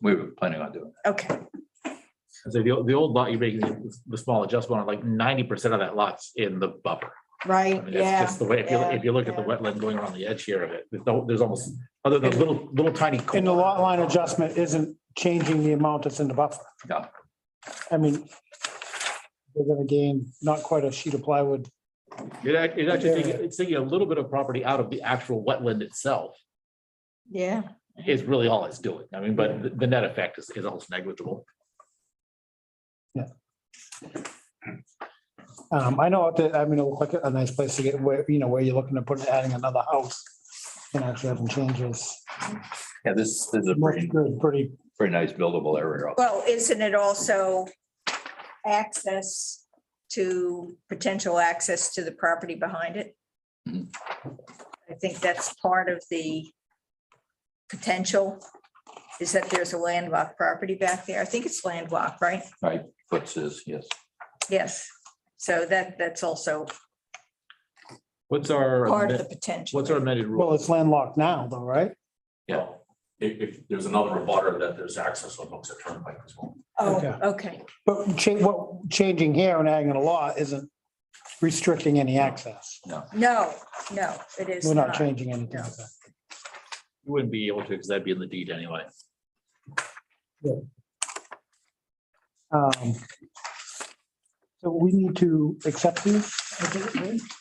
[SPEAKER 12] We were planning on doing that.
[SPEAKER 1] Okay,
[SPEAKER 2] so the old lot, you're making the small adjustment on like 90% of that lot's in the buffer. I
[SPEAKER 1] right,
[SPEAKER 2] mean,
[SPEAKER 1] yeah.
[SPEAKER 2] It's just the way, if you look at the
[SPEAKER 1] yeah.
[SPEAKER 2] wetland going around the edge here of it, there's almost, other than little tiny.
[SPEAKER 6] And the lot line adjustment isn't changing the amount that's in the buffer.
[SPEAKER 12] No.
[SPEAKER 6] I mean, they're gonna gain not quite a sheet of plywood.
[SPEAKER 2] It's actually taking a little bit of property out of the actual wetland itself
[SPEAKER 1] Yeah,
[SPEAKER 2] is really all it's doing. I mean, but the net effect is almost negligible.
[SPEAKER 6] I know that, it looked like a nice place to get where you're looking to adding another house and actually having changes.
[SPEAKER 12] Yeah, this is a
[SPEAKER 6] Looks good, pretty,
[SPEAKER 12] pretty nice buildable area.
[SPEAKER 1] well, isn't it also potential access to the property behind it?
[SPEAKER 12] Mhm.
[SPEAKER 1] I think that's part of the potential, is that there's a landlocked property back there. I think it's landlocked, right?
[SPEAKER 12] Right, Foots is, yes.
[SPEAKER 1] Yes, so that's also
[SPEAKER 2] What's our,
[SPEAKER 1] part of the potential.
[SPEAKER 2] what's our amended
[SPEAKER 6] well,
[SPEAKER 2] rule?
[SPEAKER 6] it's landlocked now though, right?
[SPEAKER 12] Yeah.
[SPEAKER 13] if there's another abutter that there's access on Hooks at Turnpike as well.
[SPEAKER 1] Oh,
[SPEAKER 6] Okay.
[SPEAKER 1] okay.
[SPEAKER 6] But what changing here and adding a law isn't restricting any access.
[SPEAKER 1] No, it is
[SPEAKER 6] We're not
[SPEAKER 1] not.
[SPEAKER 6] changing anything.
[SPEAKER 2] You wouldn't be able to, because that'd be in the deed anyway.
[SPEAKER 6] So we need to accept these?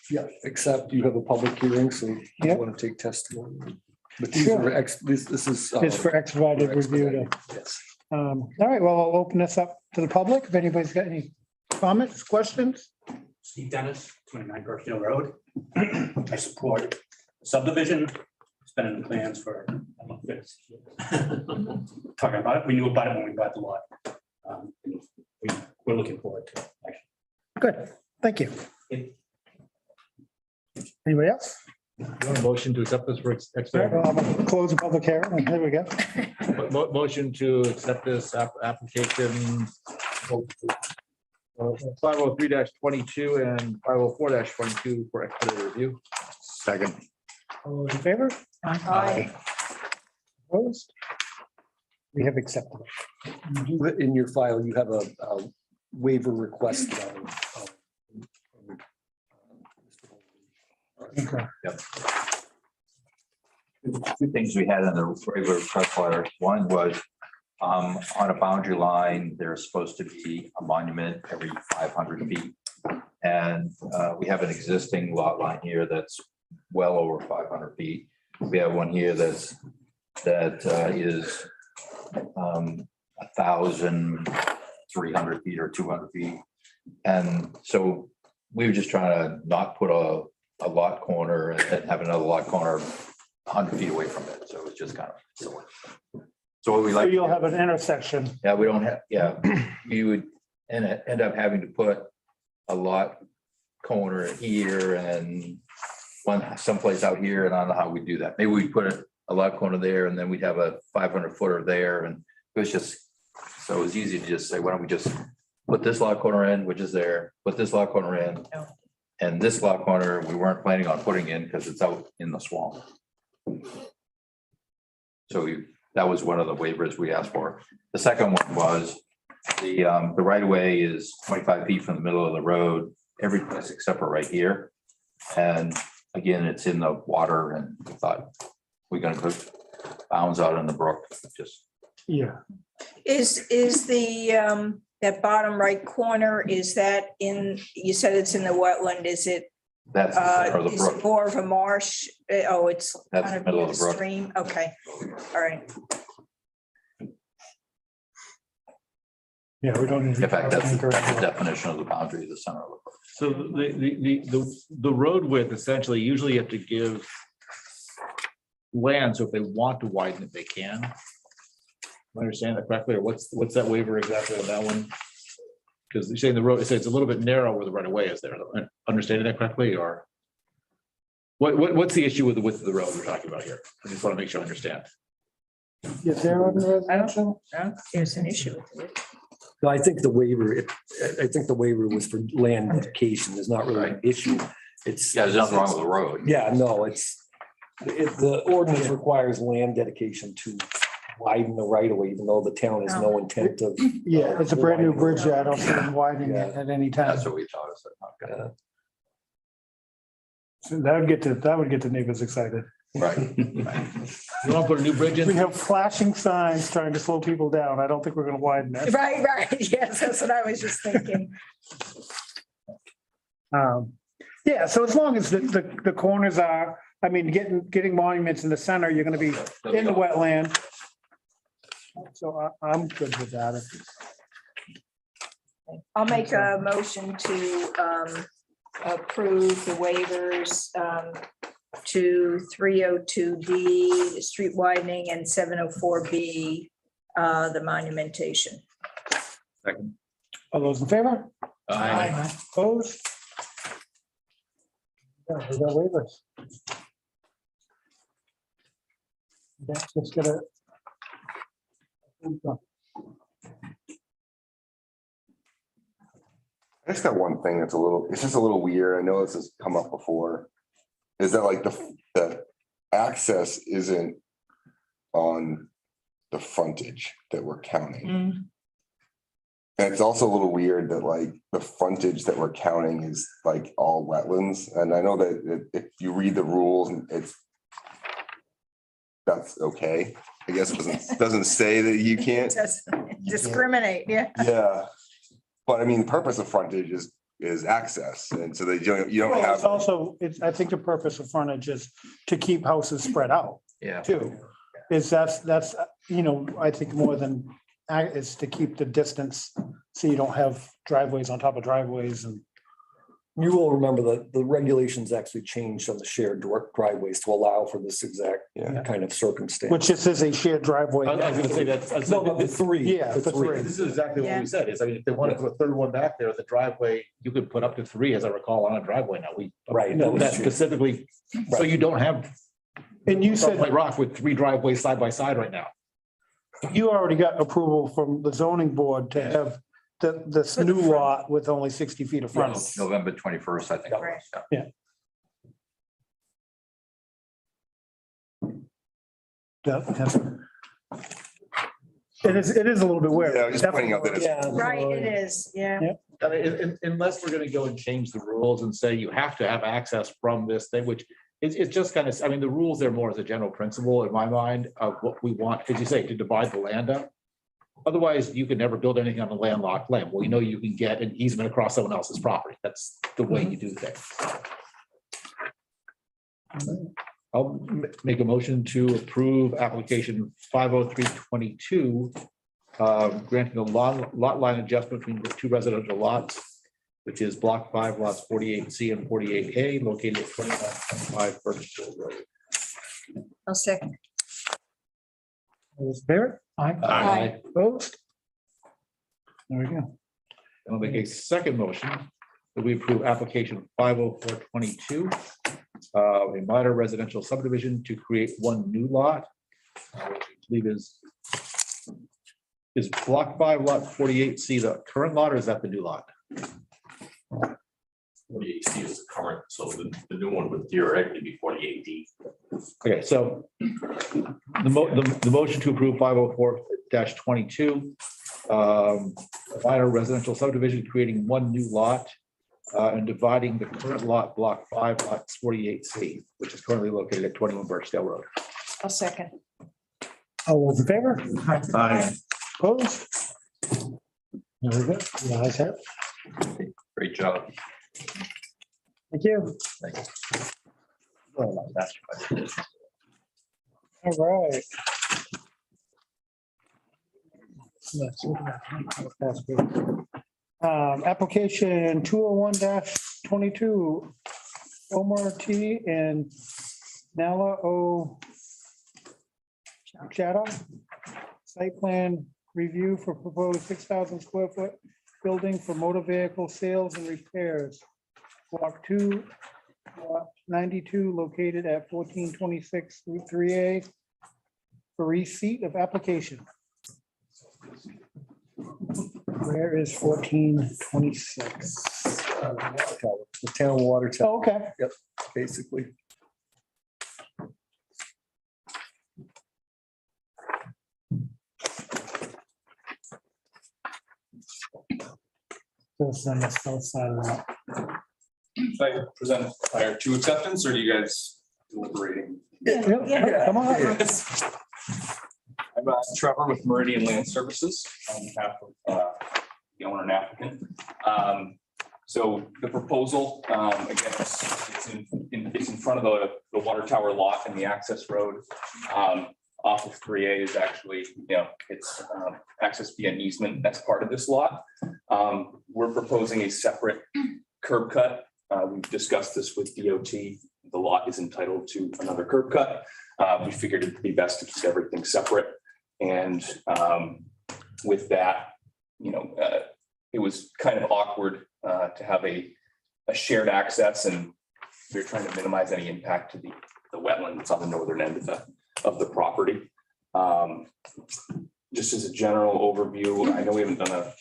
[SPEAKER 4] Yeah, except you have a public hearing, so you
[SPEAKER 6] Yep.
[SPEAKER 4] want to take testimony. But these are this is.
[SPEAKER 6] It's for expedited review to.
[SPEAKER 4] Yes.
[SPEAKER 6] All right, well, I'll open this up to the public. If anybody's got any comments, questions?
[SPEAKER 14] Steve Dennis, 29 Birchdale Road. I support subdivision. It's been in the plans for, I don't know, talking about it. We knew about it when we bought the lot. We're looking forward to it. actually.
[SPEAKER 6] Good, thank you. Anybody else?
[SPEAKER 2] You want a motion to accept this for
[SPEAKER 6] All right, well, I'm gonna close the public hearing. Here we go.
[SPEAKER 2] Motion to accept this application. 503-22 and 504-22 for expedited review.
[SPEAKER 3] Second.
[SPEAKER 6] All those in favor?
[SPEAKER 1] Aye.
[SPEAKER 6] Opposed? We have accepted it.
[SPEAKER 4] In your file, you have a waiver request.
[SPEAKER 6] Okay.
[SPEAKER 12] Two things we had in the waiver request letter. One was on a boundary line, there's supposed to be a monument every 500 feet. And we have an existing lot line here that's well over 500 feet. We have one here that is 1,300 feet or 200 feet. And so we were just trying to not put a lot corner and have another lot corner 100 feet away from it. So it was just kind of silly. So what we
[SPEAKER 6] So
[SPEAKER 12] like.
[SPEAKER 6] you'll have an intersection.
[SPEAKER 12] Yeah, we don't have, yeah, we would end up having to put a lot corner here and one someplace out here, and I don't know how we do that. Maybe we put a lot corner there and then we'd have a 500 footer there, and it was just, so it was easy to just say, why don't we just put this lot corner in, which is there, put this lot corner in. And this lot corner, we weren't planning on putting in because it's out in the swamp. So that was one of the waivers we asked for. The second one was the right of way is 25 feet from the middle of the road, every place except for right here. And again, it's in the water, and we thought we're gonna put bounds out in the brook, just.
[SPEAKER 6] Yeah.
[SPEAKER 1] Is the, that bottom right corner, is that in, you said it's in the wetland, is it,
[SPEAKER 12] That's the center of the
[SPEAKER 1] is it
[SPEAKER 12] brook.
[SPEAKER 1] more of a marsh? Oh, it's
[SPEAKER 12] That's
[SPEAKER 1] kind
[SPEAKER 12] the
[SPEAKER 1] of
[SPEAKER 12] middle
[SPEAKER 1] near
[SPEAKER 12] of
[SPEAKER 1] the
[SPEAKER 12] the brook.
[SPEAKER 1] stream, okay, all right.
[SPEAKER 6] Yeah, we don't. need to-
[SPEAKER 12] In fact, that's the definition of the boundary of the center of the brook.
[SPEAKER 2] So the road width, essentially, usually you have to give land, so if they want to widen it, they can. Am I understand that correctly, or what's that waiver exactly on that one? Because you're saying the road, it says it's a little bit narrow where the right of way is there, understanding that correctly, or? What's the issue with the width of the road we're talking about here? I just want to make sure I understand.
[SPEAKER 6] Is there on the residential?
[SPEAKER 1] There's an issue with it.
[SPEAKER 4] No, I think the waiver, was for land dedication. There's not really an issue. It's.
[SPEAKER 12] Yeah, there's nothing wrong with the road.
[SPEAKER 4] Yeah, no, the ordinance requires land dedication to widen the right of way, even though the town has no intent of.
[SPEAKER 6] Yeah, it's a brand new bridge. I don't see them widening it at any time.
[SPEAKER 12] That's what we thought.
[SPEAKER 6] So that would get the neighbors excited.
[SPEAKER 12] Right.
[SPEAKER 2] You want to put a new bridge in?
[SPEAKER 6] We have flashing signs trying to slow people down. I don't think we're gonna widen it.
[SPEAKER 1] Right, yes, that's what I was just thinking.
[SPEAKER 6] Yeah, so as long as the corners are, I mean, getting monuments in the center, you're gonna be in the wetland. So I'm good with that.
[SPEAKER 1] I'll make a motion to approve the waivers to 302D, the street widening, and 704B, the monumentation.
[SPEAKER 2] Second.
[SPEAKER 6] All those in favor?
[SPEAKER 2] Aye.
[SPEAKER 6] Opposed? Yeah, we got waivers. That's just gonna.
[SPEAKER 15] I just got one thing that's it's just a little weird. I know this has come up before. Is that like the access isn't on the frontage that we're counting.
[SPEAKER 1] Mm,
[SPEAKER 15] And it's also a little weird that like the frontage that we're counting is like all wetlands. And I know that if you read the rules, that's okay. I guess it doesn't say that you can't.
[SPEAKER 1] doesn't discriminate, yeah.
[SPEAKER 15] Yeah. But I mean, the purpose of frontage is access. And so you don't
[SPEAKER 6] Well,
[SPEAKER 15] have.
[SPEAKER 6] it's also, I think the purpose of frontage is to keep houses spread out
[SPEAKER 12] Yeah.
[SPEAKER 6] too. That's, I think more than, is to keep the distance, so you don't have driveways on top of driveways and.
[SPEAKER 4] You will remember that the regulations actually changed on the shared driveways to allow for this exact kind of circumstance.
[SPEAKER 6] Which this is a shared driveway.
[SPEAKER 2] I was gonna say that.
[SPEAKER 4] No, but the three.
[SPEAKER 6] Yeah,
[SPEAKER 4] the
[SPEAKER 6] the
[SPEAKER 4] three.
[SPEAKER 6] three.
[SPEAKER 2] This is exactly what
[SPEAKER 1] Yeah.
[SPEAKER 2] we said, is, I mean, if they want to put a third one back there, the driveway, you could put up to 3, as I recall, on a driveway now. We.
[SPEAKER 4] Right,
[SPEAKER 2] That
[SPEAKER 4] that's true.
[SPEAKER 2] specifically, so you don't have.
[SPEAKER 6] And you
[SPEAKER 2] Salt
[SPEAKER 6] said
[SPEAKER 2] Lake Rock with 3 driveways side by side right now.
[SPEAKER 6] you already got approval from the zoning board to have this
[SPEAKER 1] For the
[SPEAKER 6] new
[SPEAKER 1] front.
[SPEAKER 6] lot with only 60 feet of frontage.
[SPEAKER 12] November 21st, I think. it
[SPEAKER 1] Right.
[SPEAKER 12] was, yeah.
[SPEAKER 6] Yeah, that's- It is a little bit weird.
[SPEAKER 15] Yeah, just pointing out that it's.
[SPEAKER 4] Yeah.
[SPEAKER 1] Right, it is, yeah.
[SPEAKER 2] I mean, unless we're gonna go and change the rules and say you have to have access from this thing, which it's just kind of, I mean, the rules are more as a general principle in my mind of what we want, as you say, to divide the land up. Otherwise, you can never build anything on a landlocked land. Well, you know, you can get an easement across someone else's property. That's the way you do things. I'll make a motion to approve application 50322, granting a lot line adjustment between the 2 residential lots, which is block 5 lots 48C and 48A located at 29.5 Birchfield Road.
[SPEAKER 1] I'll second.
[SPEAKER 6] Was Barrett?
[SPEAKER 1] Aye.
[SPEAKER 6] Opposed? There we go.
[SPEAKER 2] I'll make a second motion that we approve application 50422, a minor residential subdivision to create 1 new lot, which I believe is block 5 lot 48C the current lot, or is that the new lot?
[SPEAKER 13] 48C is the current, so the new one would theoretically be 48D.
[SPEAKER 2] Okay, so the motion to approve 504-22, minor residential subdivision, creating 1 new lot and dividing the current lot, block 5, lots 48C, which is currently located at 21 Birchdale Road.
[SPEAKER 1] I'll second.
[SPEAKER 6] All those in favor?
[SPEAKER 2] Aye.
[SPEAKER 6] Opposed? There we go. The ayes have it.
[SPEAKER 12] Great job.
[SPEAKER 6] Thank you. All right. Application 201-22, Omar T. and Nala O. Chada. Site plan review for proposed 6,000 square foot building for motor vehicle sales and repairs. Block 2, lot 92, located at 1426 Route 3A. For receipt of application. Where is 1426?
[SPEAKER 4] The town water tower,
[SPEAKER 6] Oh, okay.
[SPEAKER 4] basically.
[SPEAKER 6] So it's on the south side of that.
[SPEAKER 16] Should I present prior to acceptance, or are you guys deliberating?
[SPEAKER 6] Yeah, come on.
[SPEAKER 16] I'm Trevor with Meridian Land Services on behalf of the owner and applicant. So the proposal, again, it's in front of the water tower lot and the access road off of 3A is actually, it's access via an easement. That's part of this lot. We're proposing a separate curb cut. We've discussed this with DOT. The lot is entitled to another curb cut. We figured it'd be best to keep everything separate. And with that, it was kind of awkward to have a shared access, and we we're trying to minimize any impact to the wetland that's on the northern end of the property. Just as a general overview, I know we haven't done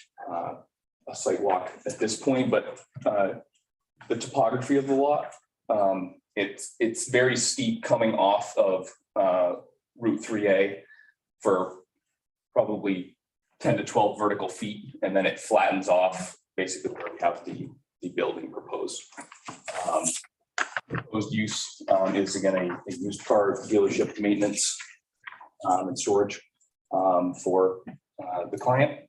[SPEAKER 16] a site walk at this point, but the topography of the lot, it's very steep coming off of Route 3A for probably 10 to 12 vertical feet, and then it flattens off basically where we have the building proposed. Proposed use is again a used car dealership maintenance and storage for the client.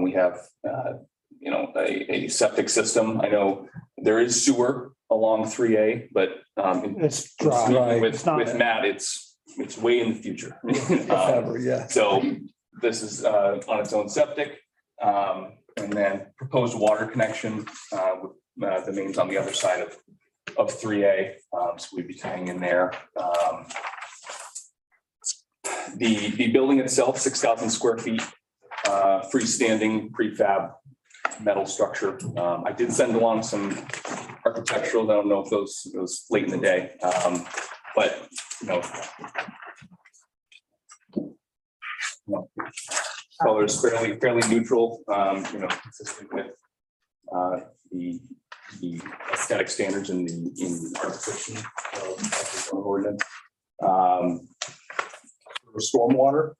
[SPEAKER 16] We have a septic system. I know there is sewer along 3A, but
[SPEAKER 6] It's dry.
[SPEAKER 16] with
[SPEAKER 6] It's not-
[SPEAKER 16] Matt, it's way in the future.
[SPEAKER 4] Yeah.
[SPEAKER 16] So this is on its own septic. And then proposed water connection with the mains on the other side of 3A. So we'd be tying in there. The building itself, 6,000 square feet, freestanding prefab metal structure. I did send along some architectural. I don't know if it was late in the day, but colors fairly neutral. Consistent with the aesthetic standards in the architecture of the zoning ordinance. For stormwater,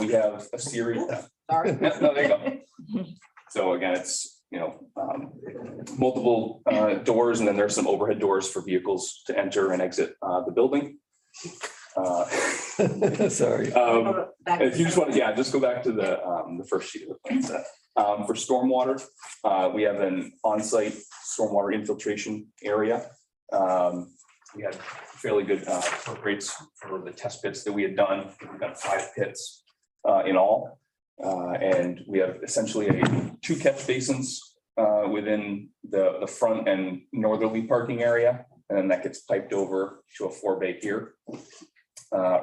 [SPEAKER 16] we have a series.
[SPEAKER 11] Sorry.
[SPEAKER 16] No, there you go. So again, it's, multiple doors, and then there's some overhead doors for vehicles to enter and exit the building.
[SPEAKER 4] Sorry.
[SPEAKER 16] If you just want to, just go back to the first sheet of the plan set. For stormwater, we have an on-site stormwater infiltration area. We had fairly good work rates for the test pits that we had done. We've got 5 pits in all. And we have essentially 2 catch basins within the front and northerly parking area. And then that gets piped over to a 4-bay here.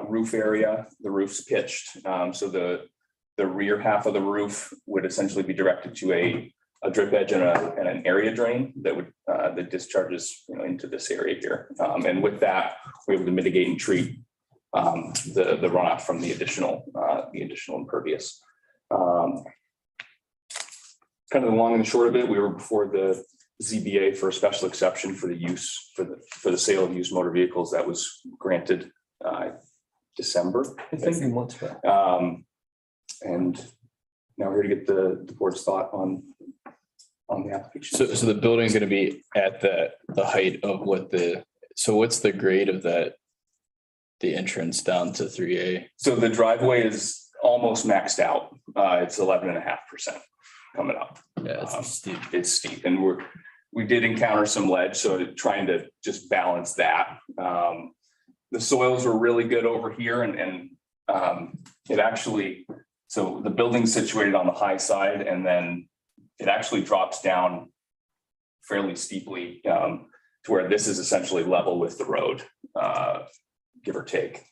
[SPEAKER 16] Roof area, the roof's pitched. So the rear half of the roof would essentially be directed to a drip edge and an area drain that discharges into this area here. And with that, we're able to mitigate and treat the runoff from the additional impervious. Kind of the long and the short of it, we were before the ZBA for a special exception for the use for the sale of used motor vehicles that was granted December, I
[SPEAKER 4] A
[SPEAKER 16] think.
[SPEAKER 4] few months back.
[SPEAKER 16] And now we're here to get the board's thought on the application.
[SPEAKER 10] So the building's gonna be at the height of what's the grade of that? The entrance down to 3A?
[SPEAKER 16] So the driveway is almost maxed out. It's 11.5% coming up.
[SPEAKER 10] Yeah, it's steep.
[SPEAKER 16] It's steep, and we did encounter some ledge, so trying to just balance that. The soils were really good over here, and it actually, so the building's situated on the high side, and then it actually drops down fairly steeply to where this is essentially level with the road, give or take.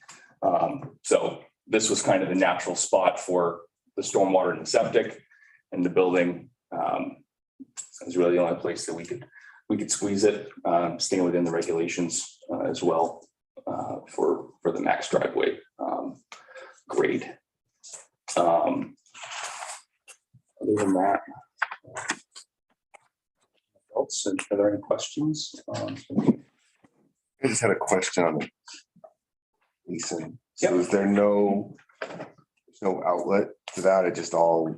[SPEAKER 16] So this was kind of the natural spot for the stormwater and the septic, and the building is really the only place that we could squeeze it, staying within the regulations as well for the max driveway grade. Other than that, else, are there any questions?
[SPEAKER 15] I just had a question on the leasing. So
[SPEAKER 16] Yep.
[SPEAKER 15] is there no outlet to that? It just all,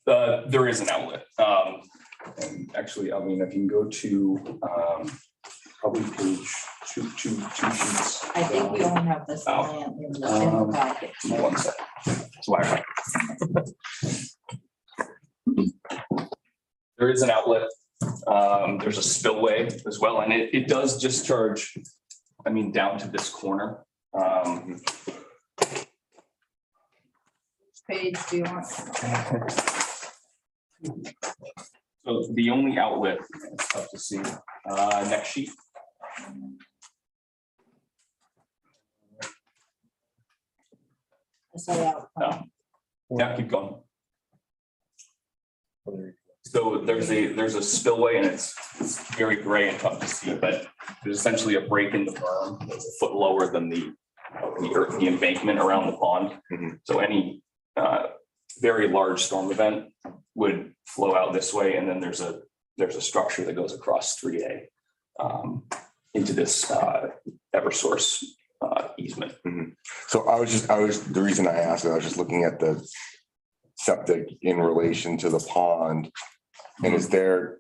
[SPEAKER 16] There is an outlet. And actually, I mean, if you can go to probably page two sheets.
[SPEAKER 11] I think we only have this plan in the packet.
[SPEAKER 16] One sec. That's why there is an outlet. There's a spillway as well, and it does discharge, I mean, down to this corner.
[SPEAKER 11] Which page do you want?
[SPEAKER 16] So the only outlet, it's tough to see, next sheet.
[SPEAKER 11] I saw that.
[SPEAKER 16] No. Yeah, keep going. So there's a spillway, and it's very gray and tough to see, but there's essentially a break in the berm that's a foot lower than the embankment around the pond. So any very large storm event would flow out this way, and then there's a structure that goes across 3A into this Eversource easement.
[SPEAKER 15] So the reason I asked, I was just looking at the septic in relation to the pond. And is there,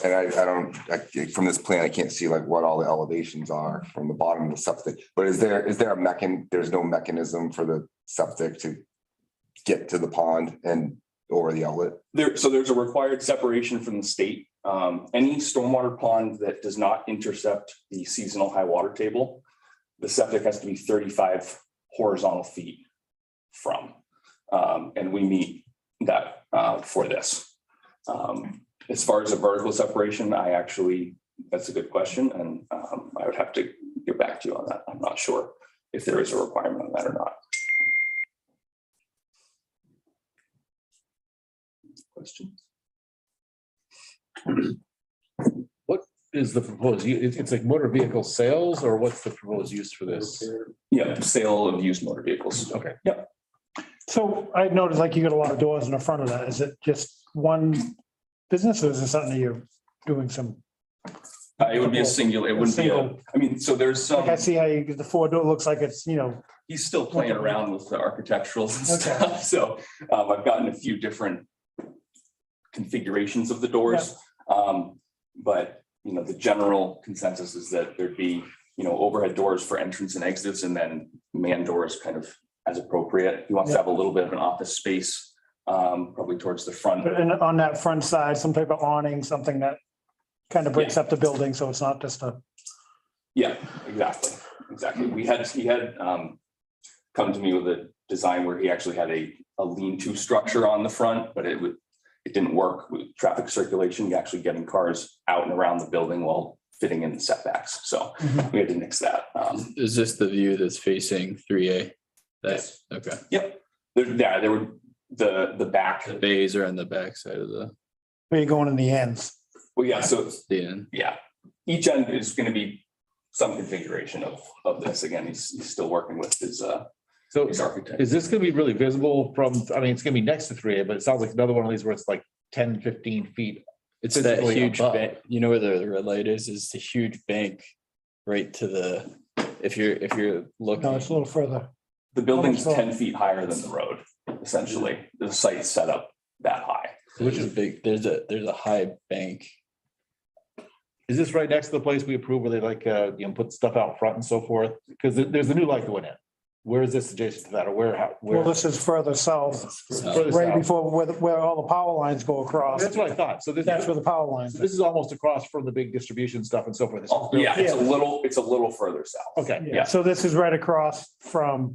[SPEAKER 15] and from this plan, I can't see like what all the elevations are from the bottom of the septic, but is there there's no mechanism for the septic to get to the pond and over the outlet?
[SPEAKER 16] So there's a required separation from the state. Any stormwater pond that does not intercept the seasonal high water table, the septic has to be 35 horizontal feet from. And we meet that for this. As far as a vertical separation, that's a good question, and I would have to get back to you on that. I'm not sure if there is a requirement on that or not. Questions?
[SPEAKER 2] What is the proposed, it's like motor vehicle sales, or what's the proposed use for this?
[SPEAKER 16] Yeah, sale of used motor vehicles.
[SPEAKER 2] Okay.
[SPEAKER 16] Yep.
[SPEAKER 6] So I noticed like you got a lot of doors in the front of that. Is it just one business or is it something that you're doing some?
[SPEAKER 16] It would be a singular, it wouldn't be I mean, so there's some.
[SPEAKER 6] Like I see how the 4 door looks like it's,
[SPEAKER 16] He's still playing around with the architecturals and
[SPEAKER 6] Okay.
[SPEAKER 16] stuff, so I've gotten a few different configurations of the doors. But, the general consensus is that there'd be, overhead doors for entrance and exits, and then man doors kind of as appropriate. He wants to have a little bit of an office space, probably towards the front.
[SPEAKER 6] but on that front side, some type of awning, something that kind of breaks up the building. So it's not just a.
[SPEAKER 16] Yeah, exactly. He had come to me with a design where he actually had a lean-to structure on the front, but it didn't work with traffic circulation, actually getting cars out and around the building while fitting in the setbacks. So we had to nix that.
[SPEAKER 10] Is this the view that's facing 3A? That's okay.
[SPEAKER 16] Yep. There were the back.
[SPEAKER 10] The bays are on the back side of the.
[SPEAKER 6] Where you're going in the ends.
[SPEAKER 16] Well, yeah, so
[SPEAKER 10] The end.
[SPEAKER 16] yeah, each end is going to be some configuration of this. Again, he's still working with his architect.
[SPEAKER 2] Is this gonna be really visible from, it's gonna be next to 3A, but it sounds like another one of these where it's like 10, 15 feet.
[SPEAKER 10] It's that
[SPEAKER 2] physically
[SPEAKER 10] huge
[SPEAKER 2] above.
[SPEAKER 10] bank, where the red light is the huge bank right to the, if you're looking.
[SPEAKER 6] No, it's a little further.
[SPEAKER 16] The building's
[SPEAKER 6] Oh,
[SPEAKER 16] 10 feet higher than the road, essentially. The site's set up that high.
[SPEAKER 10] Which is big, there's a high bank.
[SPEAKER 2] Is this right next to the place we approved where they put stuff out front and so forth? Because there's a new light going in. Where is this adjacent to that, or
[SPEAKER 6] Well,
[SPEAKER 2] where?
[SPEAKER 6] this is further south,
[SPEAKER 2] Further
[SPEAKER 6] right
[SPEAKER 2] south.
[SPEAKER 6] before where all the power lines go across.
[SPEAKER 2] That's what I thought. So
[SPEAKER 6] That's where the power lines.
[SPEAKER 2] this is almost across from the big distribution stuff and so forth. This is
[SPEAKER 16] Oh, yeah, it's
[SPEAKER 6] Yeah.
[SPEAKER 16] it's a little further south.
[SPEAKER 2] Okay,
[SPEAKER 6] Yeah, so this is right across from,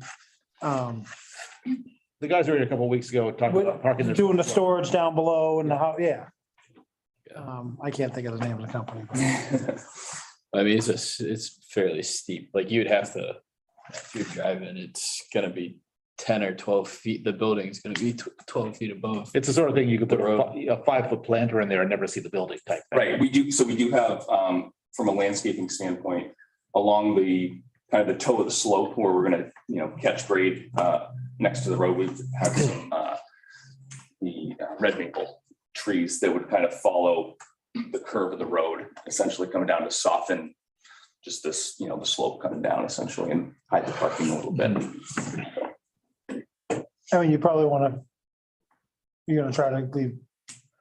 [SPEAKER 2] the guys were here a couple of weeks ago talking about parking. their-
[SPEAKER 6] doing the storage down below and the how, yeah. I can't think of the name of the company.
[SPEAKER 10] I mean, it's fairly steep, like you'd have to, if you drive in, it's gonna be 10 or 12 feet, the building's gonna be 12 feet above.
[SPEAKER 2] It's the sort of thing you could put
[SPEAKER 10] The road.
[SPEAKER 2] a 5-foot planter in there and never see the building type. thing.
[SPEAKER 16] Right, we do have, from a landscaping standpoint, along the kind of the toe of the slope where we're gonna, catch grade next to the road, we have some the red maple trees that would kind of follow the curve of the road, essentially coming down to soften just this, the slope coming down essentially and hide the parking a little bit.
[SPEAKER 6] I mean, you probably you're gonna try to leave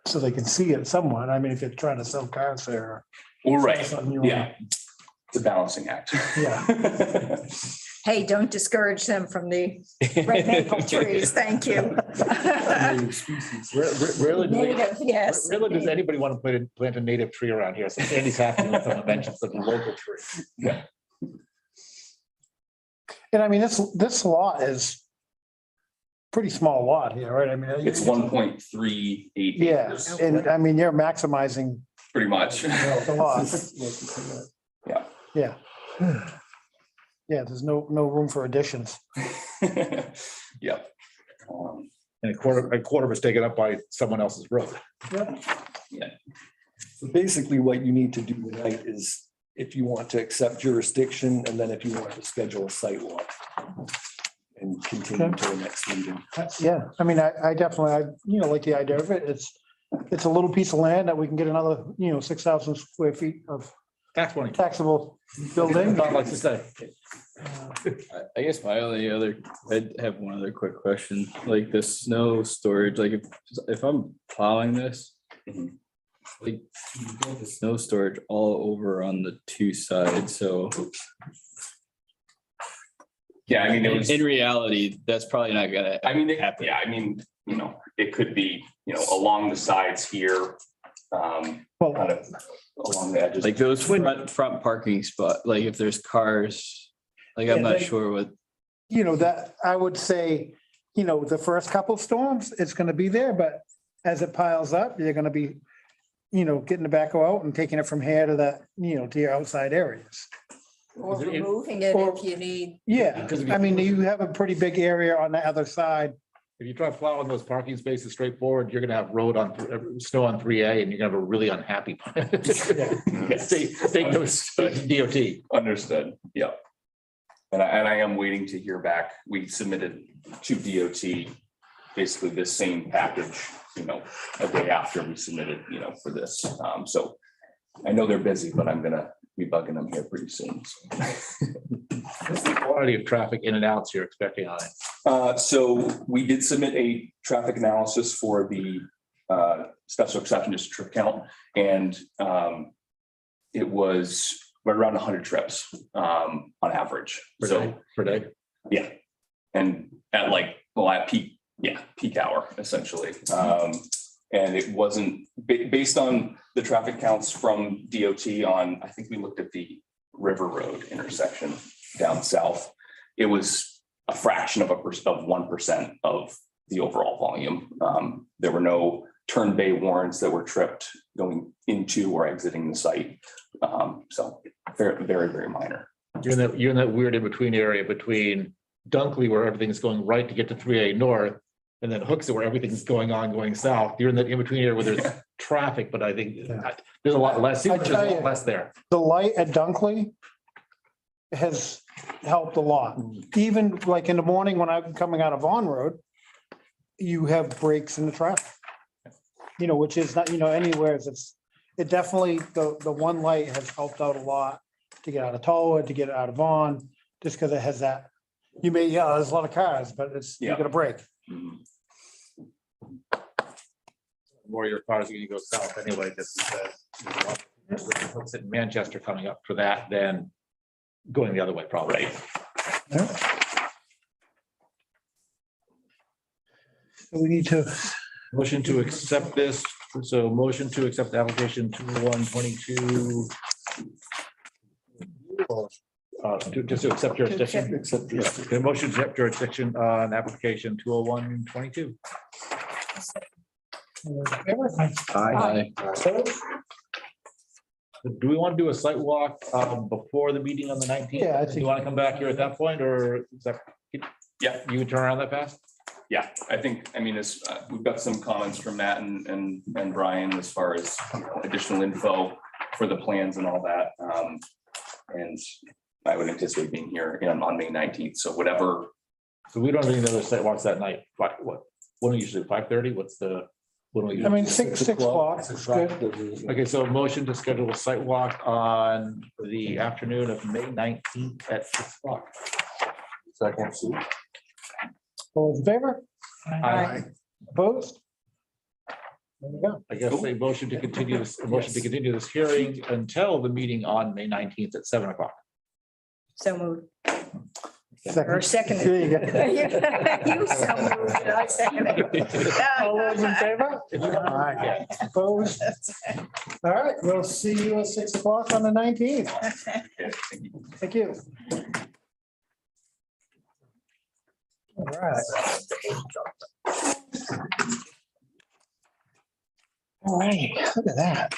[SPEAKER 6] so they can see it somewhat. I mean, if you're trying to sell cars there.
[SPEAKER 16] Well, right,
[SPEAKER 6] something you wanna-
[SPEAKER 16] yeah, it's a balancing act.
[SPEAKER 6] Yeah.
[SPEAKER 1] Hey, don't discourage them from the red maple trees. Thank you.
[SPEAKER 2] Rarely do they-
[SPEAKER 1] Native, yes.
[SPEAKER 2] Rarely does anybody want to plant a native tree around here. So Sandy's happy when someone mentions a local tree.
[SPEAKER 6] And I mean, this lot is pretty small lot here, right? I mean.
[SPEAKER 16] It's 1.38
[SPEAKER 6] Yeah,
[SPEAKER 16] acres,
[SPEAKER 6] and I mean, you're maximizing
[SPEAKER 16] pretty much.
[SPEAKER 6] the lot.
[SPEAKER 16] Yeah.
[SPEAKER 6] Yeah. Yeah, there's no room for additions.
[SPEAKER 16] Yep.
[SPEAKER 2] And a quarter was taken up by someone else's road.
[SPEAKER 4] So basically what you need to do tonight is if you want to accept jurisdiction and then if you want to schedule a site walk. And continue to the next meeting.
[SPEAKER 6] Yeah, I mean, I definitely, like the idea of it. It's a little piece of land that we can get another, 6,000 square feet of
[SPEAKER 2] Tax money.
[SPEAKER 6] taxable building.
[SPEAKER 2] Don likes to say.
[SPEAKER 10] I guess my only other, I have one other quick question, like the snow storage, like if I'm plowing this. Like you build the snow storage all over on the two sides, so.
[SPEAKER 16] Yeah, I mean, it was,
[SPEAKER 10] In reality, that's probably not gonna.
[SPEAKER 16] I mean,
[SPEAKER 10] happen.
[SPEAKER 16] yeah, I mean, it could be, along the sides here. Kind
[SPEAKER 6] Well,
[SPEAKER 16] of along the edges.
[SPEAKER 10] Like those front parking spot, like if there's cars, like I'm
[SPEAKER 6] Yeah,
[SPEAKER 10] not
[SPEAKER 6] they-
[SPEAKER 10] sure what.
[SPEAKER 6] that I would say, the first couple storms, it's gonna be there, but as it piles up, you're gonna be, getting the backhoe out and taking it from here to that, to your outside areas.
[SPEAKER 1] Or
[SPEAKER 2] Is it-
[SPEAKER 1] removing it
[SPEAKER 6] or-
[SPEAKER 1] if you need.
[SPEAKER 6] Yeah,
[SPEAKER 2] Because if you-
[SPEAKER 6] I mean, you have a pretty big area on the other side.
[SPEAKER 2] If you try plowing those parking spaces straightforward, you're gonna have snow on 3A and you're gonna have a really unhappy. State knows DOT.
[SPEAKER 16] Understood, yeah. And I am waiting to hear back. We submitted to DOT basically this same package, a day after we submitted, for this. So I know they're busy, but I'm gonna be bugging them here pretty soon.
[SPEAKER 2] What's the quantity of traffic in and outs you're expecting on it?
[SPEAKER 16] So we did submit a traffic analysis for the special exception to trip count, and it was right around 100 trips on average.
[SPEAKER 2] Per day?
[SPEAKER 16] Yeah, and at at peak hour essentially. And it wasn't based on the traffic counts from DOT on, I think we looked at the River Road intersection down south. It was a fraction of 1% of the overall volume. There were no turn bay warrants that were tripped going into or exiting the site. So very, very, very minor.
[SPEAKER 2] You're in that weird in-between area between Dunkley, where everything's going right to get to 3A north, and then Hooksett, where everything's going south. You're in that in-between area where there's traffic, but I think there's a lot less, seems like there's a lot less there.
[SPEAKER 6] The light at Dunkley has helped a lot. Even like in the morning when I'm coming out of Vaughn Road, you have breaks in the traffic. Which is not, anywhere, it definitely, the one light has helped out a lot to get out of Tollwood, to get out of Vaughn, just because it has that. There's a lot of cars, but you're gonna break.
[SPEAKER 16] Mhm.
[SPEAKER 2] More of your cars are gonna go south anyway, because Hooksett and Manchester coming up for that, then going the other way probably.
[SPEAKER 6] So we need to,
[SPEAKER 2] Motion to accept this, so motion to accept the application 20122. Just to accept jurisdiction. Okay, motion to accept jurisdiction on application 20122.
[SPEAKER 10] Aye.
[SPEAKER 2] Do we want to do a site walk before the meeting on the 19th?
[SPEAKER 6] Yeah, I
[SPEAKER 2] Do
[SPEAKER 6] think-
[SPEAKER 2] you want to come back here at that point, or is that?
[SPEAKER 16] Yeah.
[SPEAKER 2] You would turn around that fast?
[SPEAKER 16] Yeah, I think, we've got some comments from Matt and Brian as far as additional info for the plans and all that. And I would anticipate being here on May 19th. So whatever.
[SPEAKER 2] So we don't have any other site walks that night. What do we usually, 5:30? What's the? What do we usually do?
[SPEAKER 6] 6 o'clock is good.
[SPEAKER 2] Okay, so a motion to schedule a site walk on the afternoon of May 19th at 6 o'clock.
[SPEAKER 8] Second.
[SPEAKER 6] All in favor?
[SPEAKER 2] Aye.
[SPEAKER 6] Opposed? There we go.
[SPEAKER 2] I guess a motion to continue this hearing until the meeting on May 19th at 7 o'clock.
[SPEAKER 1] So moved. Or second.
[SPEAKER 6] There you go.
[SPEAKER 1] You so moved, and I seconded.
[SPEAKER 6] All those in favor? All right. Opposed? All right, we'll see you at 6 o'clock on the 19th. Thank you. All right. All right, look at that.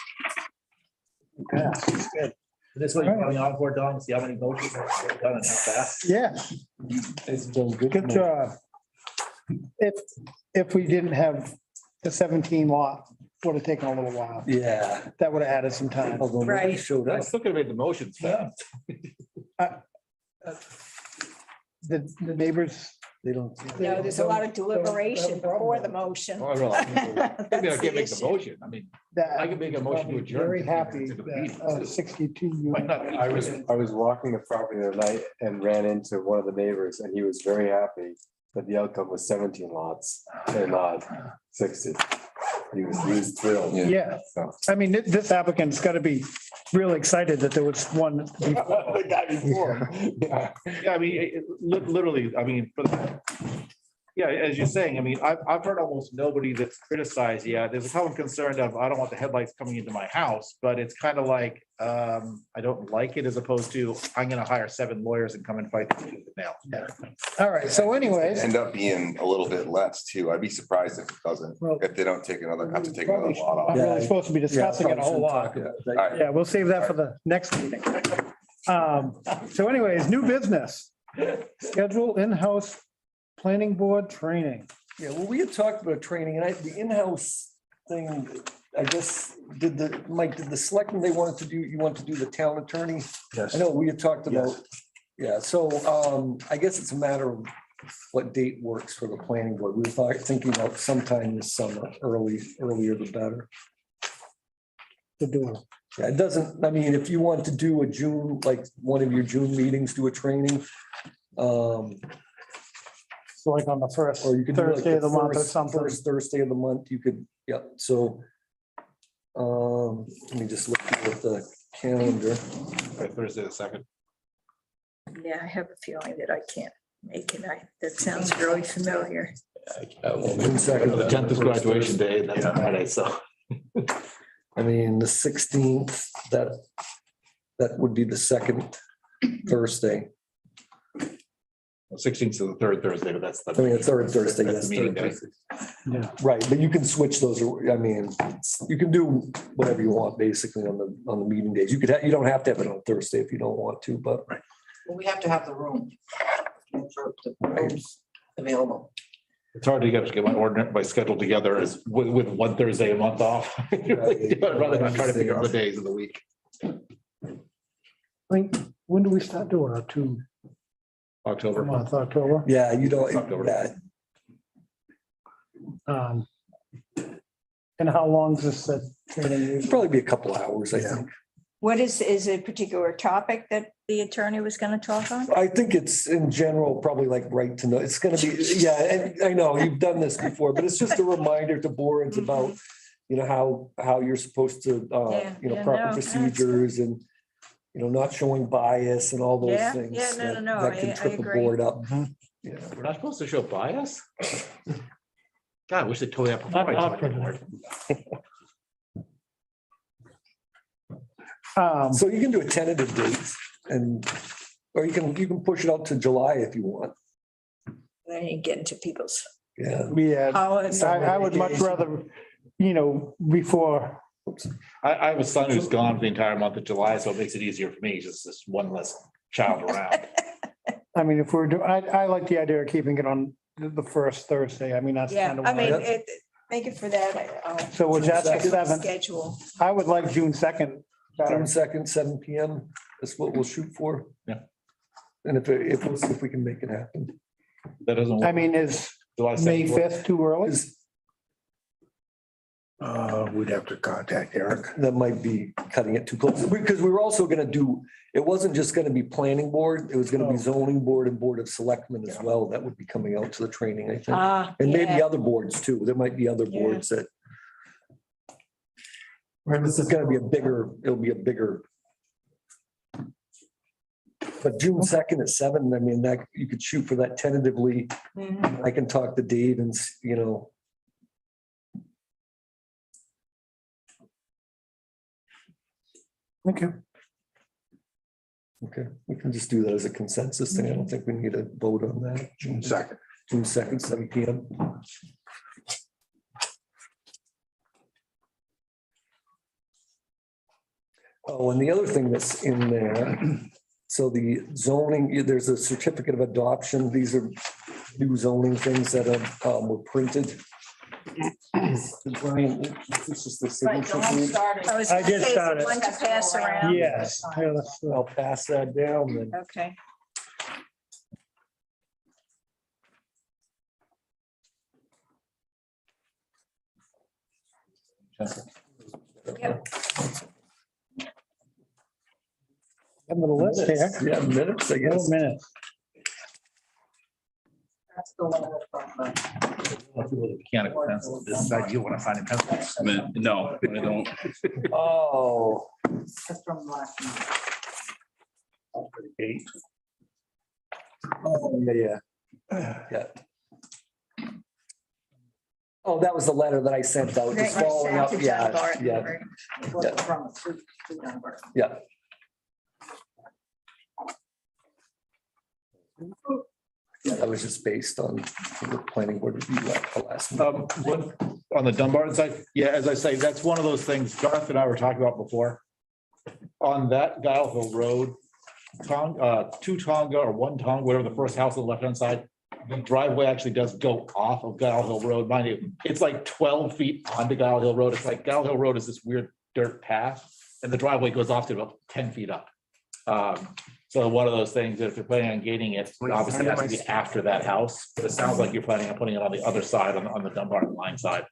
[SPEAKER 6] Yeah, it's good.
[SPEAKER 2] This is what you're coming on for, Don, see how many motions are done and how fast.
[SPEAKER 6] Yeah, good job. If we didn't have the 17 lot, would have taken a little while.
[SPEAKER 4] Yeah.
[SPEAKER 6] That would have added some time.
[SPEAKER 4] Although nobody
[SPEAKER 1] Right.
[SPEAKER 4] showed
[SPEAKER 2] I
[SPEAKER 4] up.
[SPEAKER 2] still could have made the motions fast.
[SPEAKER 6] The neighbors
[SPEAKER 4] They don't.
[SPEAKER 1] No, there's a lot of deliberation before the motion.
[SPEAKER 2] Oh, I realize. Maybe I
[SPEAKER 1] That's
[SPEAKER 2] can't
[SPEAKER 1] the
[SPEAKER 2] make the
[SPEAKER 1] issue.
[SPEAKER 2] motion. I mean, I can make a motion to adjourn.
[SPEAKER 6] Very happy
[SPEAKER 2] to the
[SPEAKER 6] that
[SPEAKER 2] meeting.
[SPEAKER 6] 62.
[SPEAKER 2] Might not be.
[SPEAKER 8] I was walking the property the other night and ran into one of the neighbors and he was very happy that the outcome was 17 lots and not 60. He was thrilled.
[SPEAKER 6] Yeah,
[SPEAKER 8] So.
[SPEAKER 6] I mean, this applicant's got to be really excited that there was one.
[SPEAKER 8] The guy before. Yeah.
[SPEAKER 2] Yeah, I mean, literally, I mean, yeah, as you're saying, I mean, I've heard almost nobody that's criticized yet. There's a common concern of, I don't want the headlights coming into my house, but it's kind of like, I don't like it as opposed to, I'm gonna hire 7 lawyers and come and fight the tooth and nail.
[SPEAKER 6] All right, so anyways.
[SPEAKER 15] End up being a little bit less too. I'd be surprised if it doesn't,
[SPEAKER 6] Well,
[SPEAKER 15] if they don't take another, have to take another lot
[SPEAKER 6] I'm
[SPEAKER 15] off.
[SPEAKER 6] really supposed to be discussing it a whole lot.
[SPEAKER 15] Alright.
[SPEAKER 6] Yeah, we'll save that for the next meeting. So anyways, new business. Schedule in-house planning board training.
[SPEAKER 4] Yeah, well, we had talked about training and the in-house thing, I guess, Mike, did the selectmen, they wanted to do, you want to do the town attorney?
[SPEAKER 8] Yes.
[SPEAKER 4] I know we had talked about, yeah, so I guess it's a matter of what date works for the planning board. We were thinking about sometime this summer, earlier the better.
[SPEAKER 6] To do it.
[SPEAKER 4] Yeah, it doesn't, I mean, if you want to do a June, like one of your June meetings, do a training.
[SPEAKER 6] So like on the first
[SPEAKER 4] Or you could do like
[SPEAKER 6] Thursday of the month or
[SPEAKER 4] first-
[SPEAKER 6] something.
[SPEAKER 4] First Thursday of the month, you could, yeah, so. Let me just look at the calendar.
[SPEAKER 2] Thursday the 2nd.
[SPEAKER 1] Yeah, I have a feeling that I can't make it. That sounds really familiar.
[SPEAKER 4] June 2nd.
[SPEAKER 2] The 10th is graduation day, and that's a Friday, so.
[SPEAKER 4] I mean, the 16th, that would be the second Thursday.
[SPEAKER 2] 16th is the 3rd Thursday, but that's.
[SPEAKER 4] I mean, the third Thursday,
[SPEAKER 2] That's
[SPEAKER 4] yes,
[SPEAKER 2] the meeting
[SPEAKER 4] third
[SPEAKER 2] day.
[SPEAKER 4] Thursday.
[SPEAKER 6] Yeah.
[SPEAKER 4] Right, but you can switch those, I mean, you can do whatever you want basically on the meeting days. You you don't have to have it on Thursday if you don't want to, but.
[SPEAKER 11] Well, we have to have the room. For the rooms available.
[SPEAKER 2] It's hard to get my ordinance, my schedule together as with 1 Thursday a month off. I'd rather not try to figure out the days of the week.
[SPEAKER 6] When do we start doing our 2
[SPEAKER 2] October.
[SPEAKER 6] month, October?
[SPEAKER 4] Yeah, you don't,
[SPEAKER 2] October.
[SPEAKER 4] yeah,
[SPEAKER 6] And how long is this training?
[SPEAKER 4] it'd
[SPEAKER 6] usually?
[SPEAKER 4] probably be a couple hours, I think.
[SPEAKER 1] What is a particular topic that the attorney was going to talk on?
[SPEAKER 4] I think it's in general, probably like right to know, it's gonna be, yeah, and I know you've done this before, but it's just a reminder to boards about, you know, how you're supposed to,
[SPEAKER 1] Yeah,
[SPEAKER 4] you know,
[SPEAKER 1] yeah,
[SPEAKER 4] proper
[SPEAKER 1] no, that's-
[SPEAKER 4] procedures and, you know, not showing bias and all those
[SPEAKER 1] Yeah,
[SPEAKER 4] things.
[SPEAKER 1] yeah, no,
[SPEAKER 4] that-
[SPEAKER 1] no,
[SPEAKER 4] That can
[SPEAKER 1] I
[SPEAKER 4] trip a
[SPEAKER 1] agree.
[SPEAKER 4] board up. Yeah.
[SPEAKER 2] We're not supposed to show bias? God, I wish they told me that before.
[SPEAKER 9] Not
[SPEAKER 2] I joined the
[SPEAKER 9] often.
[SPEAKER 2] board.
[SPEAKER 4] So you can do a tentative date and, or you can push it out to July if you want.
[SPEAKER 1] Then you get into people's
[SPEAKER 4] Yeah.
[SPEAKER 6] Yeah,
[SPEAKER 1] holidays.
[SPEAKER 6] I would much rather, before,
[SPEAKER 2] I have a son who's gone for the entire month of July, so it makes it easier for me, just one less child around.
[SPEAKER 6] I mean, if we're doing, I like the idea of keeping it on the first Thursday. I mean, that's
[SPEAKER 1] Yeah,
[SPEAKER 6] kind of.
[SPEAKER 1] I mean, make it for that.
[SPEAKER 6] So was that the
[SPEAKER 1] I'll
[SPEAKER 6] 7th?
[SPEAKER 1] schedule.
[SPEAKER 6] I would like June 2nd. better.
[SPEAKER 4] June 2nd, 7 PM. That's what we'll shoot for.
[SPEAKER 2] Yeah.
[SPEAKER 4] And if we can make it happen.
[SPEAKER 2] That doesn't.
[SPEAKER 6] I mean, is
[SPEAKER 2] July
[SPEAKER 6] May
[SPEAKER 2] 2nd.
[SPEAKER 6] 5th too early?
[SPEAKER 4] We'd have to contact Eric. That might be cutting it too close, because we were also gonna do, it wasn't just gonna be planning board, it was gonna be zoning board and board of selectmen as well. That would be coming out to the training, I think. And maybe
[SPEAKER 1] Yeah.
[SPEAKER 4] other boards too. There might be other
[SPEAKER 1] Yeah.
[SPEAKER 4] boards that. Right, this is gonna be it'll be a bigger. But June 2nd at 7, I mean, that you could shoot for that tentatively.
[SPEAKER 1] Mhm.
[SPEAKER 4] I can talk to Dave and,
[SPEAKER 6] Okay.
[SPEAKER 4] Okay, we can just do that as a consensus thing. I don't think we need a vote on that. June 2nd, 7 PM. Oh, and the other thing that's in there, so the zoning, there's a certificate of adoption. These are new zoning things that were printed. Brian, this is the
[SPEAKER 11] Right,
[SPEAKER 4] signature
[SPEAKER 11] Dawn
[SPEAKER 4] page.
[SPEAKER 11] started.
[SPEAKER 1] I was
[SPEAKER 6] I
[SPEAKER 1] gonna
[SPEAKER 6] did
[SPEAKER 1] say,
[SPEAKER 6] start it.
[SPEAKER 1] one to pass around.
[SPEAKER 6] Yes. Yeah,
[SPEAKER 4] I'll pass that down then.
[SPEAKER 1] Okay.
[SPEAKER 6] End of the list here.
[SPEAKER 4] Yeah, minutes, I guess.
[SPEAKER 6] Minutes.
[SPEAKER 11] That's the one from the.
[SPEAKER 2] Mechanical pencil, this side, you want to sign a pencil?
[SPEAKER 10] No, I don't.
[SPEAKER 4] Oh.
[SPEAKER 11] That's from last month.
[SPEAKER 4] Oh, yeah, yeah. Oh, that was the letter that I sent out, just following up, yeah, yeah,
[SPEAKER 11] It wasn't from Sue Dunbar.
[SPEAKER 4] yeah. Yeah, that was just based on the planning board review at the last. meeting.
[SPEAKER 2] On the Dunbar side, yeah, as I say, that's one of those things Garth and I were talking about before. On that Guile Hill Road, two Tonga or one Tonga, whatever the first house on the left-hand side, the driveway actually does go off of Guile Hill Road. Mind you, it's like 12 feet onto Guile Hill Road. It's like Guile Hill Road is this weird dirt path, and the driveway goes off to about 10 feet up. So one of those things, that if you're planning on gating it, obviously it has to be after that house. But it sounds like you're planning on putting it on the other side, on the Dunbar line side.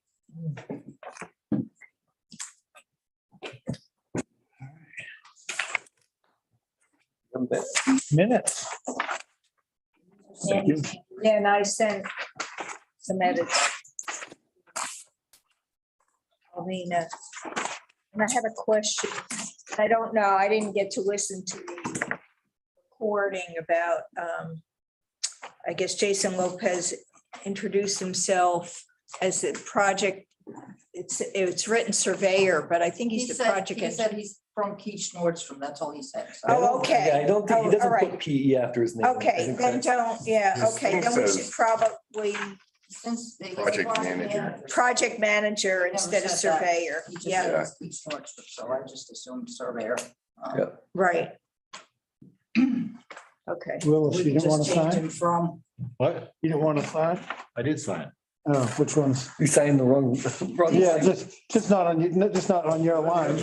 [SPEAKER 6] Minutes.
[SPEAKER 1] And I sent some edits. Alina, and I have a question. I don't know, I didn't get to listen to the recording about, I guess Jason Lopez introduced himself as the project, it's written surveyor, but I think he's the project.
[SPEAKER 11] He said he's from Keach Nordstrom, that's all he said. So-
[SPEAKER 1] Oh, okay.
[SPEAKER 4] Yeah, I don't think, he
[SPEAKER 1] Oh,
[SPEAKER 4] doesn't
[SPEAKER 1] all right.
[SPEAKER 4] put PE after his name. I
[SPEAKER 1] Okay,
[SPEAKER 4] think
[SPEAKER 1] then
[SPEAKER 4] that's-
[SPEAKER 1] don't, yeah,
[SPEAKER 15] His
[SPEAKER 1] okay,
[SPEAKER 15] thing
[SPEAKER 1] then we
[SPEAKER 15] says-
[SPEAKER 1] should probably
[SPEAKER 11] Since they-
[SPEAKER 15] Project manager.
[SPEAKER 1] project manager
[SPEAKER 11] Never
[SPEAKER 1] instead of
[SPEAKER 11] said that.
[SPEAKER 1] surveyor.
[SPEAKER 11] He just
[SPEAKER 1] Yeah,
[SPEAKER 11] said it's Keach Nordstrom, so I just assumed surveyor.
[SPEAKER 4] Yeah.
[SPEAKER 1] right. Okay.
[SPEAKER 6] Willis,
[SPEAKER 11] We
[SPEAKER 6] you
[SPEAKER 11] can
[SPEAKER 6] didn't want
[SPEAKER 11] just
[SPEAKER 6] to
[SPEAKER 11] change
[SPEAKER 6] sign?
[SPEAKER 11] him from,
[SPEAKER 2] What?
[SPEAKER 6] You didn't want to sign?
[SPEAKER 2] I did sign.
[SPEAKER 6] Oh, which ones?
[SPEAKER 4] You signed the wrong. wrong
[SPEAKER 6] Yeah,
[SPEAKER 4] thing.
[SPEAKER 6] just not on, just not on your line.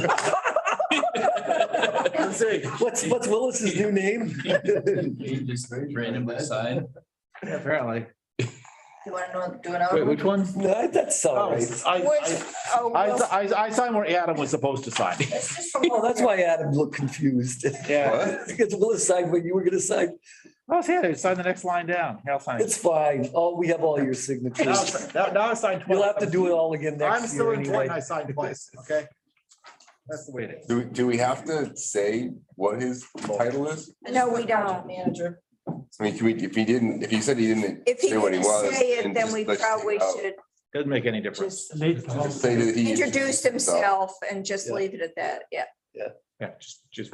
[SPEAKER 4] What's Willis's new name?
[SPEAKER 10] You just randomly sign.
[SPEAKER 2] Yeah, apparently.
[SPEAKER 11] you want to do another?
[SPEAKER 2] Wait,
[SPEAKER 11] one?
[SPEAKER 2] which one?
[SPEAKER 4] No, that's all right.
[SPEAKER 2] I signed where Adam was supposed to sign.
[SPEAKER 11] It's just from
[SPEAKER 4] Oh, that's why Adam looked confused.
[SPEAKER 2] Yeah.
[SPEAKER 4] Because Willis signed what you were gonna sign.
[SPEAKER 2] I was here, sign the next line down. Here, I'll sign it.
[SPEAKER 4] It's fine. We have all your
[SPEAKER 2] Now
[SPEAKER 4] signatures.
[SPEAKER 2] now I signed twice.
[SPEAKER 4] You'll have to do it all again
[SPEAKER 2] I'm
[SPEAKER 4] next
[SPEAKER 2] still
[SPEAKER 4] year
[SPEAKER 2] important. I
[SPEAKER 4] anyway.
[SPEAKER 2] signed twice, okay? That's the way it is.
[SPEAKER 15] Do we have to say what his title is?
[SPEAKER 1] No, we
[SPEAKER 11] Project
[SPEAKER 1] don't.
[SPEAKER 11] Manager.
[SPEAKER 15] I mean, if he said he didn't
[SPEAKER 1] If he
[SPEAKER 15] say what he
[SPEAKER 1] didn't
[SPEAKER 15] was.
[SPEAKER 1] say it,
[SPEAKER 15] and
[SPEAKER 1] then
[SPEAKER 15] just
[SPEAKER 1] we
[SPEAKER 15] let's
[SPEAKER 1] probably
[SPEAKER 15] take it out.
[SPEAKER 1] should
[SPEAKER 2] Doesn't make any difference.
[SPEAKER 1] just
[SPEAKER 15] Just say that he
[SPEAKER 1] introduce himself and just
[SPEAKER 4] Yeah.
[SPEAKER 1] leave it at that, yeah.
[SPEAKER 2] Yeah, just.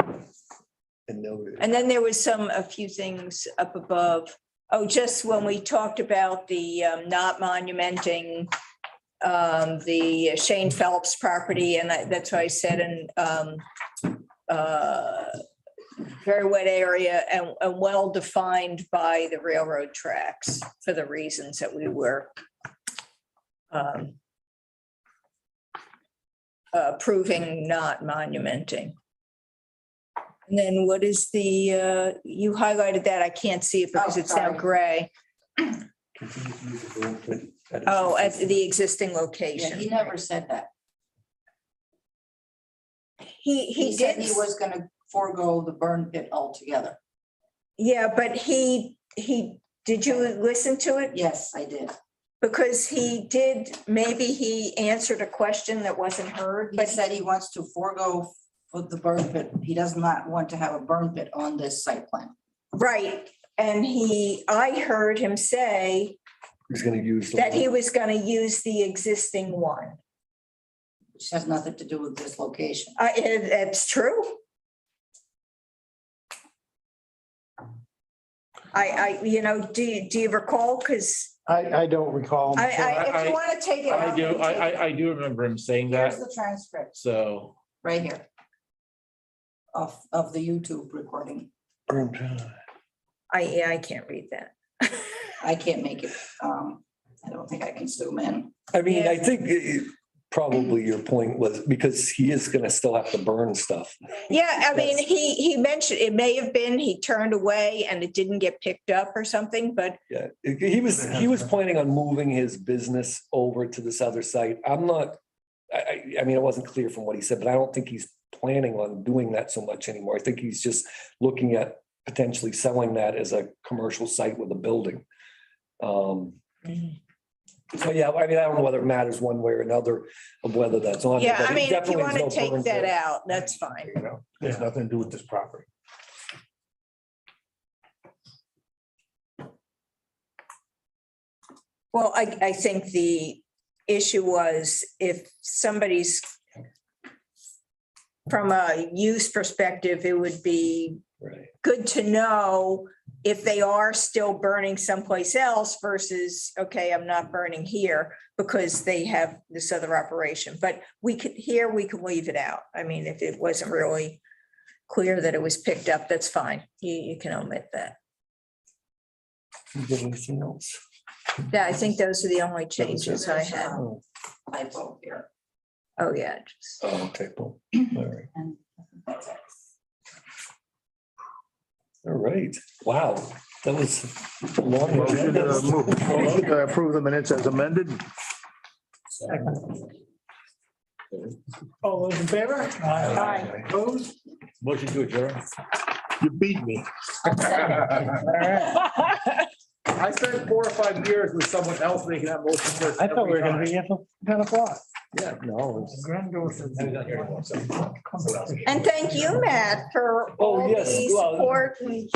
[SPEAKER 4] And no-
[SPEAKER 1] And then there was a few things up above. Oh, just when we talked about the not monumenting the Shane Phelps property, and that's what I said, and very wet area and well defined by the railroad tracks for the reasons that we were proving not monumenting. And then what is the, you highlighted that, I can't see it because
[SPEAKER 11] Oh,
[SPEAKER 1] it's now
[SPEAKER 11] sorry.
[SPEAKER 1] gray.
[SPEAKER 4] Continue to use the room to edit.
[SPEAKER 1] Oh, at the existing
[SPEAKER 11] Yeah, he
[SPEAKER 1] location.
[SPEAKER 11] never said that.
[SPEAKER 1] He
[SPEAKER 11] said
[SPEAKER 1] did,
[SPEAKER 11] he was gonna forego the burn pit altogether.
[SPEAKER 1] yeah, but did you listen to it?
[SPEAKER 11] Yes, I did.
[SPEAKER 1] Because he did, maybe he answered a question that wasn't heard,
[SPEAKER 11] He
[SPEAKER 1] but
[SPEAKER 11] said he wants to forego for the burn pit. He does not want to have a burn pit on this site plan.
[SPEAKER 1] right. And I heard him say
[SPEAKER 4] He's gonna use. the
[SPEAKER 1] that he
[SPEAKER 4] room.
[SPEAKER 1] was gonna use the existing one.
[SPEAKER 11] Which has nothing to do with this location.
[SPEAKER 1] That's true. Do you recall? Because
[SPEAKER 6] I don't recall.
[SPEAKER 1] if you want to take it.
[SPEAKER 2] I
[SPEAKER 1] out,
[SPEAKER 2] do,
[SPEAKER 1] then take it.
[SPEAKER 2] I do remember him saying that,
[SPEAKER 11] Here's the transcript
[SPEAKER 2] so.
[SPEAKER 11] right here of the YouTube recording.
[SPEAKER 1] I can't read that.
[SPEAKER 11] I can't make it. I don't think I can zoom in.
[SPEAKER 4] I mean,
[SPEAKER 1] Yeah.
[SPEAKER 4] I think probably your point was because he is gonna still have to burn stuff.
[SPEAKER 1] Yeah, I mean, he mentioned, it may have been he turned away and it didn't get picked up or something, but
[SPEAKER 4] Yeah, he was planning on moving his business over to this other site. I'm not I mean, it wasn't clear from what he said, but I don't think he's planning on doing that so much anymore. I think he's just looking at potentially selling that as a commercial site with a building. So, yeah, I mean, I don't know whether it matters one way or another of whether that's on. there,
[SPEAKER 1] Yeah,
[SPEAKER 4] but
[SPEAKER 1] I
[SPEAKER 4] it
[SPEAKER 1] mean, if you
[SPEAKER 4] definitely is
[SPEAKER 1] want to
[SPEAKER 4] no
[SPEAKER 1] take
[SPEAKER 4] burn
[SPEAKER 1] that
[SPEAKER 4] pit,
[SPEAKER 1] out, that's fine.
[SPEAKER 2] You know, there's nothing to do with this property.
[SPEAKER 1] Well, I think the issue was if somebody's, from a use perspective, it would be
[SPEAKER 4] Right.
[SPEAKER 1] good to know if they are still burning someplace else versus, okay, I'm not burning here because they have this other operation. But we could, here, we can leave it out. I mean, if it wasn't really clear that it was picked up, that's fine. You can omit that.
[SPEAKER 4] Anything else?
[SPEAKER 1] Yeah, I think those are the only changes I had.
[SPEAKER 4] Oh,
[SPEAKER 11] Typo here.
[SPEAKER 1] Oh, yeah. just-
[SPEAKER 4] okay, cool. All right. All right. Wow, that was a long.
[SPEAKER 2] Motion to
[SPEAKER 4] agenda.
[SPEAKER 2] motion to approve the minutes as amended.
[SPEAKER 6] All those in favor?
[SPEAKER 1] Aye.
[SPEAKER 6] Opposed?
[SPEAKER 2] Motion to adjourn. You beat me.
[SPEAKER 6] All right.
[SPEAKER 2] I spent 4 or 5 years with someone else making that motion.
[SPEAKER 6] I thought we were gonna be here till 10 o'clock.
[SPEAKER 2] Yeah, no. it's-
[SPEAKER 1] And thank you, Matt, for
[SPEAKER 4] Oh,
[SPEAKER 1] all
[SPEAKER 4] yes,
[SPEAKER 1] the
[SPEAKER 4] well-
[SPEAKER 1] support and